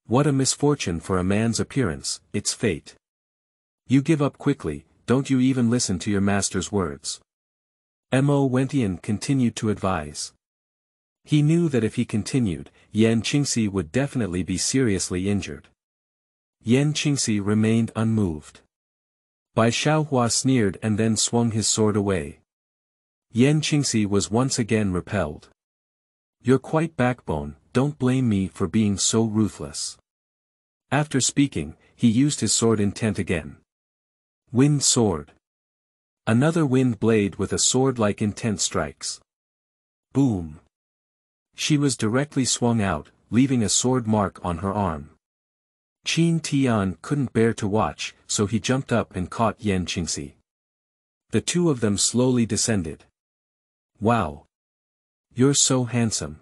What a misfortune for a man's appearance, it's fate. You give up quickly, don't you even listen to your master's words. Mo Wentian continued to advise. He knew that if he continued, Yan Qingxi would definitely be seriously injured. Yan Qingxi remained unmoved. Bai Xiaohua sneered and then swung his sword away. Yan Qingxi was once again repelled. You're quite backbone, don't blame me for being so ruthless. After speaking, he used his sword intent again. Wind sword. Another wind blade with a sword-like intent strikes. Boom. She was directly swung out, leaving a sword mark on her arm. Qin Tian couldn't bear to watch, so he jumped up and caught Yan Qingxi. The two of them slowly descended. Wow. You're so handsome.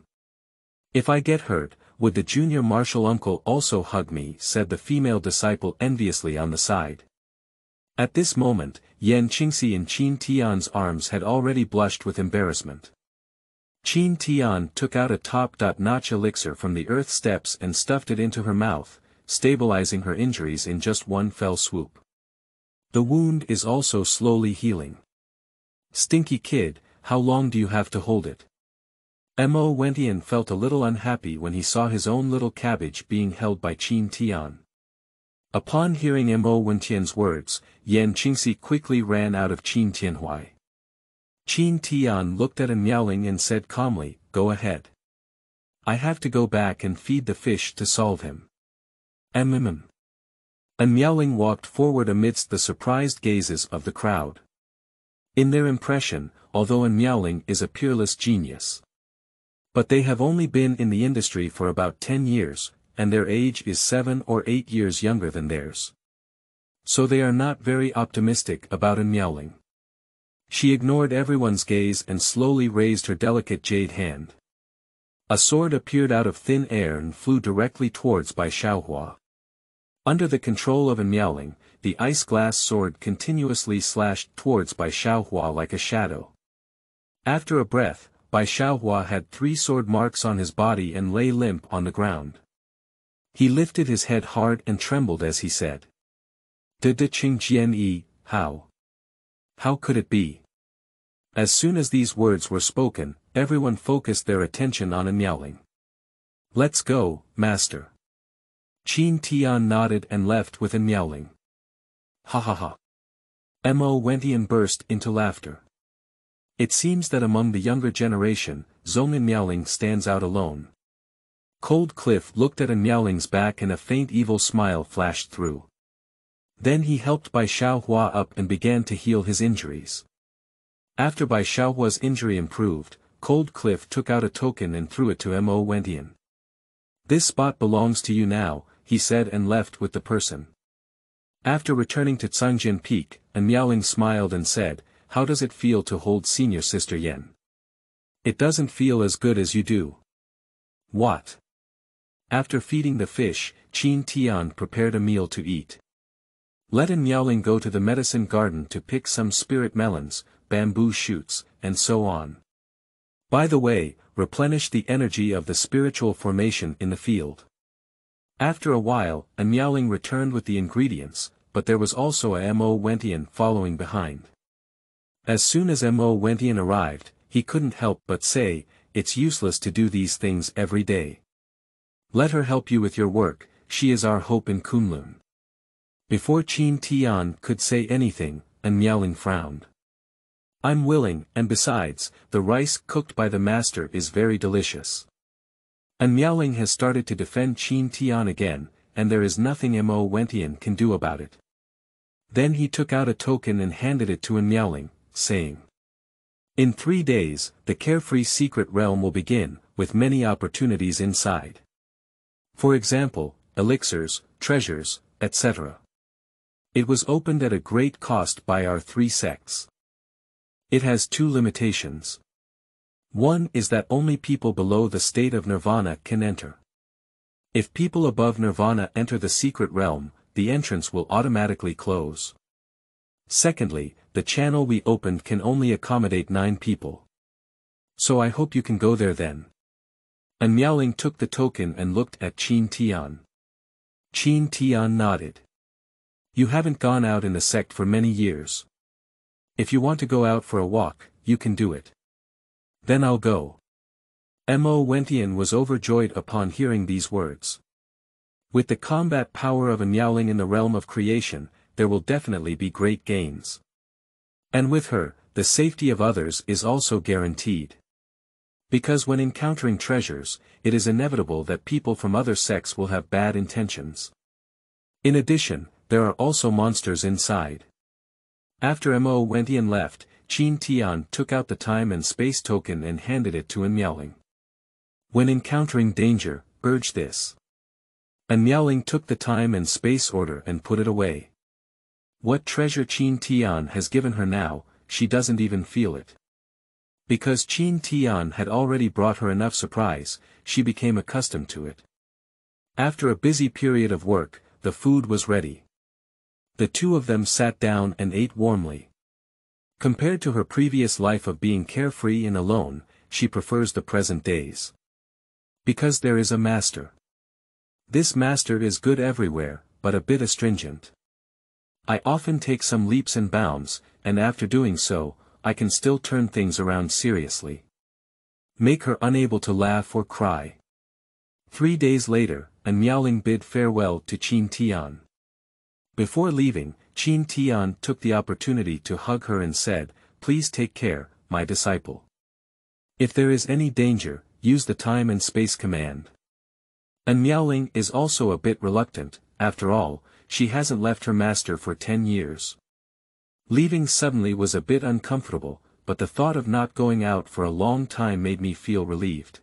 If I get hurt, would the junior martial uncle also hug me? Said the female disciple enviously on the side. At this moment, Yan Qingxi in Qin Tian's arms had already blushed with embarrassment. Qin Tian took out a top-notch elixir from the earth steps and stuffed it into her mouth, stabilizing her injuries in just one fell swoop. The wound is also slowly healing. Stinky kid, how long do you have to hold it? Mo-Wentian felt a little unhappy when he saw his own little cabbage being held by Qin Tian. Upon hearing Mo-Wentian's words, Yan Qingxi quickly ran out of Qin Tianhui. Qin Tian looked at him meowing and said calmly, go ahead. I have to go back and feed the fish to solve him. And Miaoling walked forward amidst the surprised gazes of the crowd. In their impression, although Miaoling is a peerless genius. But they have only been in the industry for about 10 years, and their age is 7 or 8 years younger than theirs. So they are not very optimistic about Miaoling. She ignored everyone's gaze and slowly raised her delicate jade hand. A sword appeared out of thin air and flew directly towards Bai Xiaohua. Under the control of Miaoling, the ice-glass sword continuously slashed towards Bai Xiaohua like a shadow. After a breath, Bai Xiaohua had 3 sword marks on his body and lay limp on the ground. He lifted his head hard and trembled as he said. Dacheng Jian, how? How could it be? As soon as these words were spoken, everyone focused their attention on Miaoling. Let's go, master. Qin Tian nodded and left with Miaoling. Ha ha ha. Mo-Wentian burst into laughter. It seems that among the younger generation, Zhong Miaoling stands out alone. Cold Cliff looked at Miaoling's back and a faint evil smile flashed through. Then he helped Bai Xiaohua up and began to heal his injuries. After Bai Xiaohua's injury improved, Cold Cliff took out a token and threw it to Mo-Wentian. This spot belongs to you now, he said and left with the person. After returning to Cangjin Peak, Miaoling smiled and said, how does it feel to hold senior sister Yan? It doesn't feel as good as you do. What? After feeding the fish, Qin Tian prepared a meal to eat. Let Miaoling go to the medicine garden to pick some spirit melons, bamboo shoots, and so on. By the way, replenish the energy of the spiritual formation in the field. After a while, Miaoling returned with the ingredients, but there was also a Mo-Wentian following behind. As soon as Mo-Wentian arrived, he couldn't help but say, it's useless to do these things every day. Let her help you with your work, she is our hope in Kunlun. Before Qin Tian could say anything, Miaoling frowned. I'm willing, and besides, the rice cooked by the master is very delicious. Miaoling has started to defend Qin Tian again, and there is nothing Mo-Wentian can do about it. Then he took out a token and handed it to Miaoling, saying. In 3 days, the carefree secret realm will begin, with many opportunities inside. For example, elixirs, treasures, etc. It was opened at a great cost by our 3 sects. It has 2 limitations. One is that only people below the state of nirvana can enter. If people above nirvana enter the secret realm, the entrance will automatically close. Secondly, the channel we opened can only accommodate 9 people. So I hope you can go there then. Miaoling took the token and looked at Qin Tian. Qin Tian nodded. You haven't gone out in the sect for many years. If you want to go out for a walk, you can do it. Then I'll go. Mo-Wentian was overjoyed upon hearing these words. With the combat power of a Miaoling in the realm of creation, there will definitely be great gains. And with her, the safety of others is also guaranteed. Because when encountering treasures, it is inevitable that people from other sects will have bad intentions. In addition, there are also monsters inside. After Mo-Wentian left, Qin Tian took out the time and space token and handed it to Miaoling. When encountering danger, urge this. Miaoling took the time and space order and put it away. What treasure Qin Tian has given her now, she doesn't even feel it. Because Qin Tian had already brought her enough surprise, she became accustomed to it. After a busy period of work, the food was ready. The two of them sat down and ate warmly. Compared to her previous life of being carefree and alone, she prefers the present days. Because there is a master. This master is good everywhere, but a bit astringent. I often take some leaps and bounds, and after doing so, I can still turn things around seriously. Make her unable to laugh or cry. 3 days later, Miaoling bid farewell to Qin Tian. Before leaving, Qin Tian took the opportunity to hug her and said, "Please take care, my disciple. If there is any danger, use the time and space command." And Miaoling is also a bit reluctant. After all, she hasn't left her master for 10 years. Leaving suddenly was a bit uncomfortable, but the thought of not going out for a long time made me feel relieved.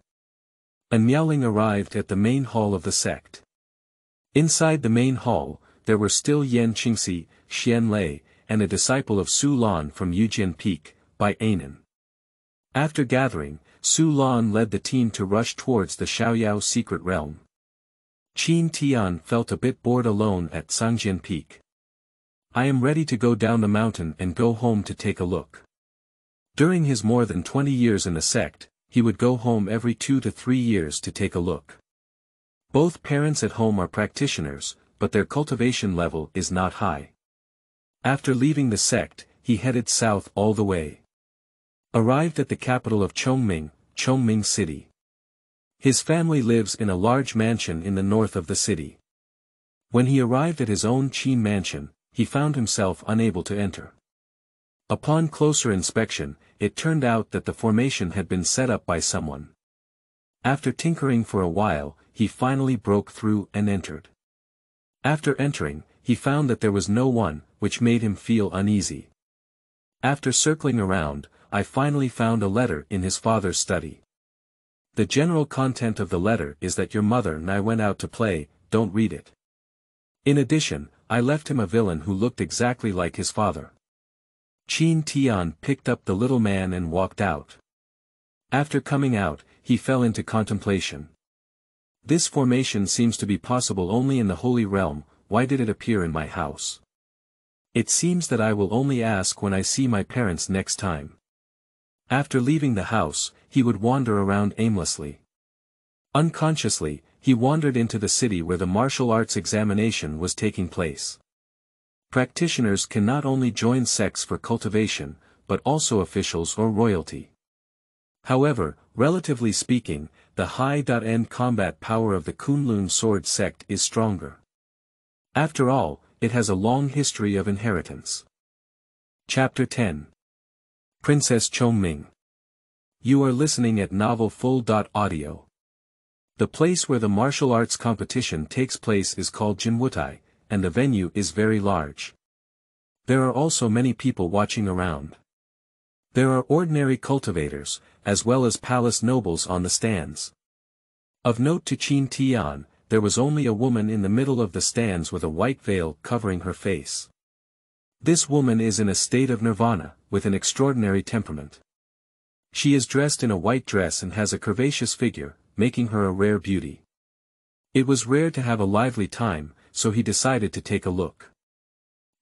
And Miaoling arrived at the main hall of the sect. Inside the main hall, there were still Yan Qingxi, Xian Lei, and a disciple of Su Lan from Yujian Peak, Baishan. After gathering, Su Lan led the team to rush towards the Xiaoyao secret realm. Qin Tian felt a bit bored alone at Sangjian Peak. I am ready to go down the mountain and go home to take a look. During his more than 20 years in the sect, he would go home every 2 to 3 years to take a look. Both parents at home are practitioners, but their cultivation level is not high. After leaving the sect, he headed south all the way. Arrived at the capital of Chongming, Chongming City. His family lives in a large mansion in the north of the city. When he arrived at his own Qin mansion, he found himself unable to enter. Upon closer inspection, it turned out that the formation had been set up by someone. After tinkering for a while, he finally broke through and entered. After entering, he found that there was no one, which made him feel uneasy. After circling around, I finally found a letter in his father's study. The general content of the letter is that your mother and I went out to play, don't read it. In addition, I left him a villain who looked exactly like his father. Qin Tian picked up the little man and walked out. After coming out, he fell into contemplation. This formation seems to be possible only in the Holy Realm. Why did it appear in my house? It seems that I will only ask when I see my parents next time. After leaving the house, he would wander around aimlessly. Unconsciously, he wandered into the city where the martial arts examination was taking place. Practitioners can not only join sects for cultivation, but also officials or royalty. However, relatively speaking, the high-end combat power of the Kunlun Sword Sect is stronger. After all, it has a long history of inheritance. Chapter 10. Princess Chongming. You are listening at novelfull.audio. The place where the martial arts competition takes place is called Jinwutai, and the venue is very large. There are also many people watching around. There are ordinary cultivators, as well as palace nobles on the stands. Of note to Qin Tian, there was only a woman in the middle of the stands with a white veil covering her face. This woman is in a state of nirvana, with an extraordinary temperament. She is dressed in a white dress and has a curvaceous figure, making her a rare beauty. It was rare to have a lively time, so he decided to take a look.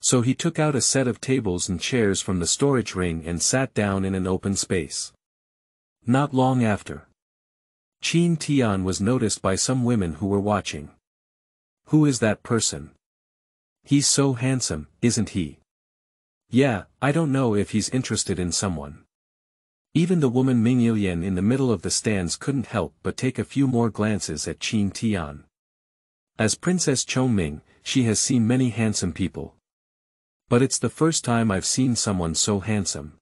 So he took out a set of tables and chairs from the storage ring and sat down in an open space. Not long after, Qin Tian was noticed by some women who were watching. Who is that person? He's so handsome, isn't he? Yeah, I don't know if he's interested in someone. Even the woman Mingyilian in the middle of the stands couldn't help but take a few more glances at Qin Tian. As Princess Chongming, she has seen many handsome people. But it's the first time I've seen someone so handsome.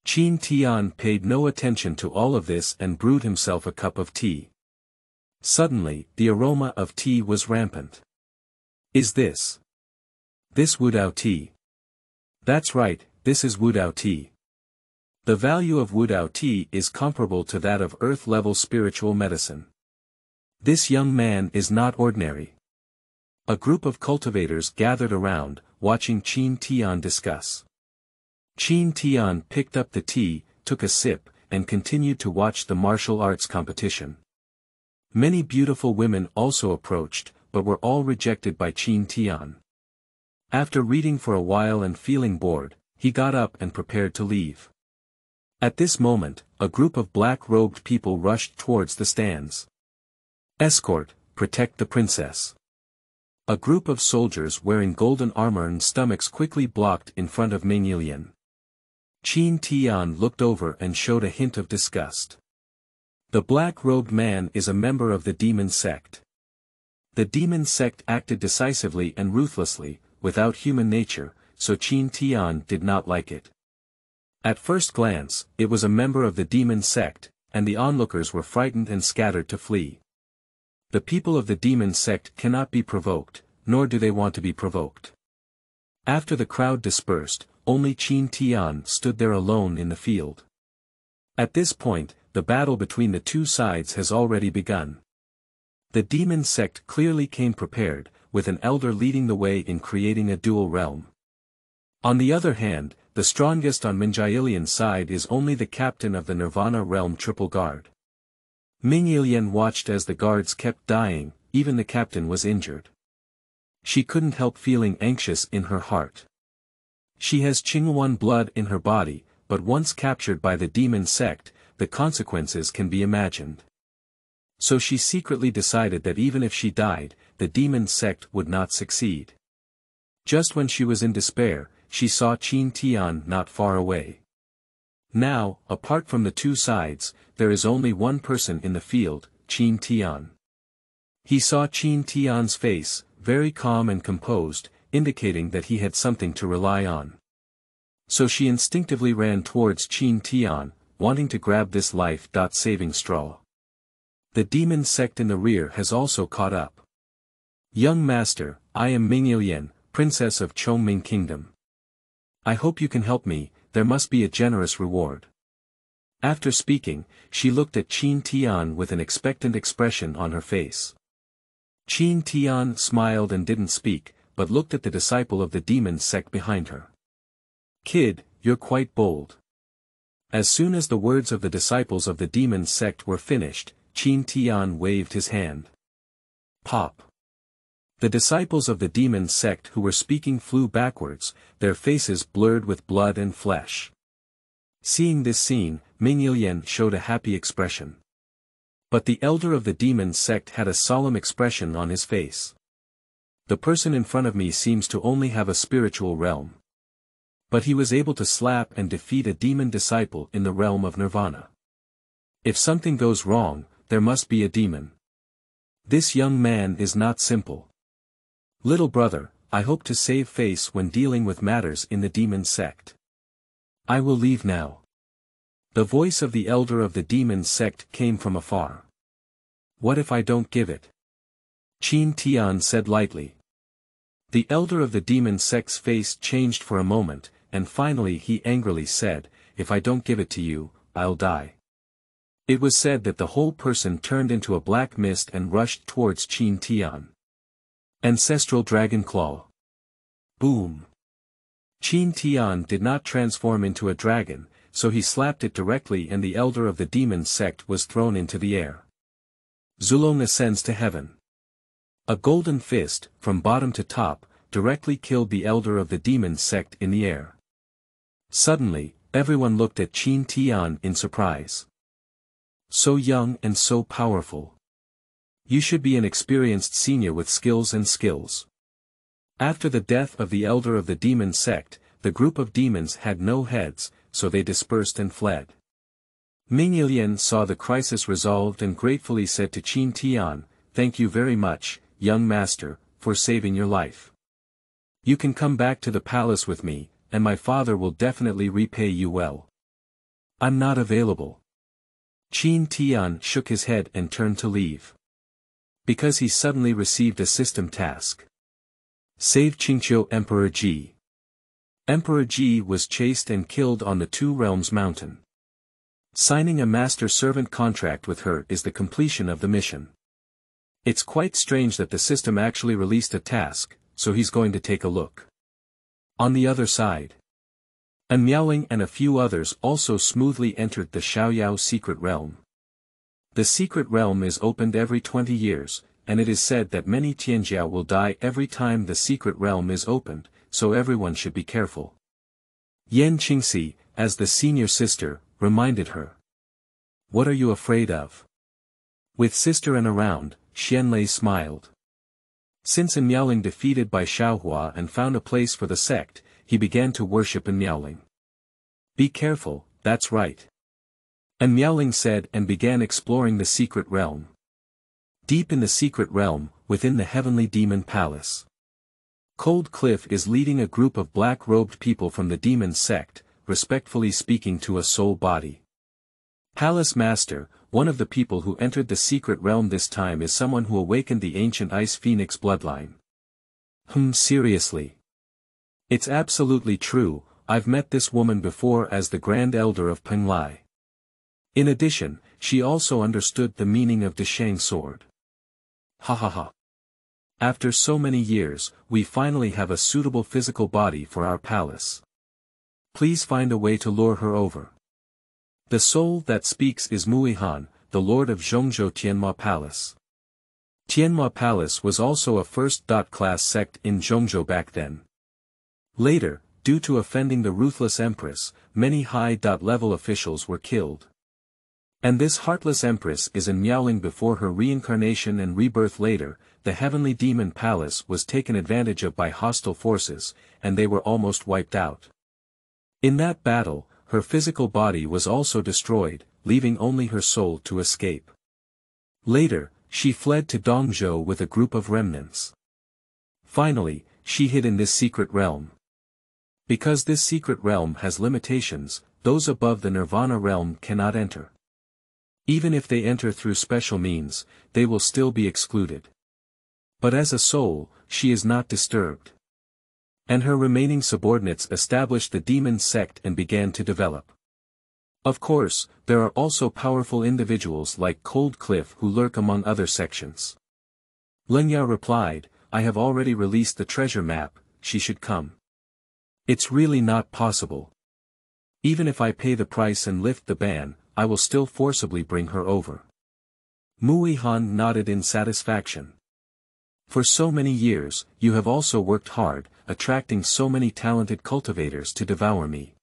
Qin Tian paid no attention to all of this and brewed himself a cup of tea. Suddenly, the aroma of tea was rampant. Is this Wudao tea? That's right, this is Wudao tea. The value of Wudao tea is comparable to that of Earth-level spiritual medicine. This young man is not ordinary. A group of cultivators gathered around, watching Qin Tian discuss. Qin Tian picked up the tea, took a sip, and continued to watch the martial arts competition. Many beautiful women also approached, but were all rejected by Qin Tian. After reading for a while and feeling bored, he got up and prepared to leave. At this moment, a group of black-robed people rushed towards the stands. Escort, protect the princess. A group of soldiers wearing golden armor and stomachs quickly blocked in front of Mingyilian. Qin Tian looked over and showed a hint of disgust. The black-robed man is a member of the demon sect. The demon sect acted decisively and ruthlessly, without human nature, so Qin Tian did not like it. At first glance, it was a member of the demon sect, and the onlookers were frightened and scattered to flee. The people of the demon sect cannot be provoked, nor do they want to be provoked. After the crowd dispersed, only Qin Tian stood there alone in the field. At this point, the battle between the two sides has already begun. The demon sect clearly came prepared, with an elder leading the way in creating a dual realm. On the other hand, the strongest on Mingyilian's side is only the captain of the Nirvana realm triple guard. Mingyilian watched as the guards kept dying, even the captain was injured. She couldn't help feeling anxious in her heart. She has Xuanhuan blood in her body, but once captured by the demon sect, the consequences can be imagined. So she secretly decided that even if she died, the demon sect would not succeed. Just when she was in despair, she saw Qin Tian not far away. Now, apart from the two sides, there is only one person in the field, Qin Tian. He saw Qin Tian's face, very calm and composed, indicating that he had something to rely on. So she instinctively ran towards Qin Tian, wanting to grab this life-saving straw. The demon sect in the rear has also caught up. Young master, I am Mingyilian, princess of Chongming Kingdom. I hope you can help me, there must be a generous reward. After speaking, she looked at Qin Tian with an expectant expression on her face. Qin Tian smiled and didn't speak, but looked at the disciple of the demon sect behind her. Kid, you're quite bold. As soon as the words of the disciples of the demon sect were finished, Qin Tian waved his hand. Pop. The disciples of the demon sect who were speaking flew backwards, their faces blurred with blood and flesh. Seeing this scene, Mingyilian showed a happy expression. But the elder of the demon sect had a solemn expression on his face. The person in front of me seems to only have a spiritual realm. But he was able to slap and defeat a demon disciple in the realm of Nirvana. If something goes wrong, there must be a demon. This young man is not simple. Little brother, I hope to save face when dealing with matters in the demon sect. I will leave now. The voice of the elder of the demon sect came from afar. What if I don't give it? Qin Tian said lightly. The elder of the demon sect's face changed for a moment, and finally he angrily said, if I don't give it to you, I'll die. It was said that the whole person turned into a black mist and rushed towards Qin Tian. Ancestral Dragon Claw. Boom. Qin Tian did not transform into a dragon, so he slapped it directly and the elder of the demon sect was thrown into the air. Zulong ascends to heaven. A golden fist, from bottom to top, directly killed the elder of the demon sect in the air. Suddenly, everyone looked at Qin Tian in surprise. So young and so powerful. You should be an experienced senior with skills and skills. After the death of the elder of the demon sect, the group of demons had no heads, so they dispersed and fled. Ming Ilian saw the crisis resolved and gratefully said to Qin Tian, "Thank you very much, young master, for saving your life. You can come back to the palace with me, and my father will definitely repay you well." "I'm not available." Qin Tian shook his head and turned to leave. Because he suddenly received a system task. Save Qingqiu Emperor Ji. Emperor Ji was chased and killed on the Two Realms Mountain. Signing a master-servant contract with her is the completion of the mission. It's quite strange that the system actually released a task, so he's going to take a look. On the other side, An Miaoling and a few others also smoothly entered the Xiaoyao secret realm. The secret realm is opened every 20 years, and it is said that many Tianjiao will die every time the secret realm is opened, so everyone should be careful. Yan Qingxi, as the senior sister, reminded her. "What are you afraid of?" With sister and around, Xianlei smiled. Since An Miaoling defeated by Xuanhuan and found a place for the sect, he began to worship An Miaoling. "Be careful, that's right," An Miaoling said and began exploring the secret realm. Deep in the secret realm, within the heavenly demon palace, Cold Cliff is leading a group of black-robed people from the demon sect, respectfully speaking to a soul body. Palace Master, one of the people who entered the secret realm this time is someone who awakened the ancient Ice Phoenix bloodline. Seriously? It's absolutely true, I've met this woman before as the Grand Elder of Penglai. In addition, she also understood the meaning of Dacheng sword. Ha ha ha. After so many years, we finally have a suitable physical body for our palace. Please find a way to lure her over. The soul that speaks is Muihan, the lord of Zhongzhou Tianma Palace. Tianma Palace was also a first-class sect in Zhongzhou back then. Later, due to offending the ruthless empress, many high-level officials were killed. And this Heartless Empress is in Miaoling before her reincarnation and rebirth later. The heavenly demon palace was taken advantage of by hostile forces, and they were almost wiped out. In that battle, her physical body was also destroyed, leaving only her soul to escape. Later, she fled to Dongzhou with a group of remnants. Finally, she hid in this secret realm. Because this secret realm has limitations, those above the Nirvana realm cannot enter. Even if they enter through special means, they will still be excluded. But as a soul, she is not disturbed. And her remaining subordinates established the demon sect and began to develop. Of course, there are also powerful individuals like Cold Cliff who lurk among other sections. Lenya replied, "I have already released the treasure map, she should come." "It's really not possible. Even if I pay the price and lift the ban, I will still forcibly bring her over." Muihan nodded in satisfaction. "For so many years, you have also worked hard, attracting so many talented cultivators to devour me.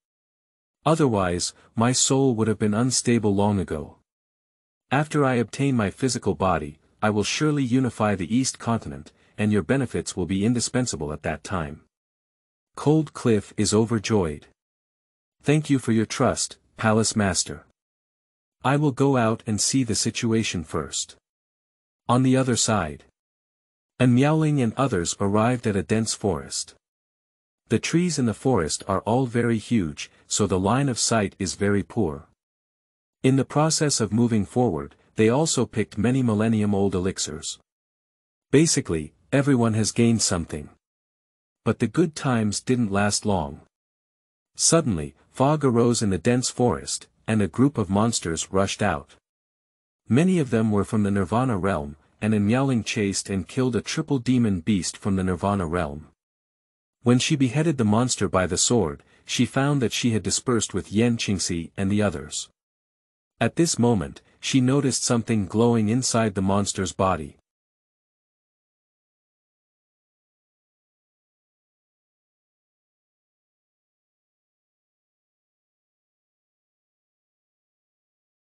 Otherwise, my soul would have been unstable long ago. After I obtain my physical body, I will surely unify the East Continent, and your benefits will be indispensable at that time." Cold Cliff is overjoyed. "Thank you for your trust, Palace Master. I will go out and see the situation first." On the other side, An Miaoling and others arrived at a dense forest. The trees in the forest are all very huge, so the line of sight is very poor. In the process of moving forward, they also picked many millennium-old elixirs. Basically, everyone has gained something. But the good times didn't last long. Suddenly, fog arose in the dense forest, and a group of monsters rushed out. Many of them were from the Nirvana realm, and An Miaoling chased and killed a triple demon beast from the Nirvana realm. When she beheaded the monster by the sword, she found that she had dispersed with Yan Qingxi and the others. At this moment, she noticed something glowing inside the monster's body.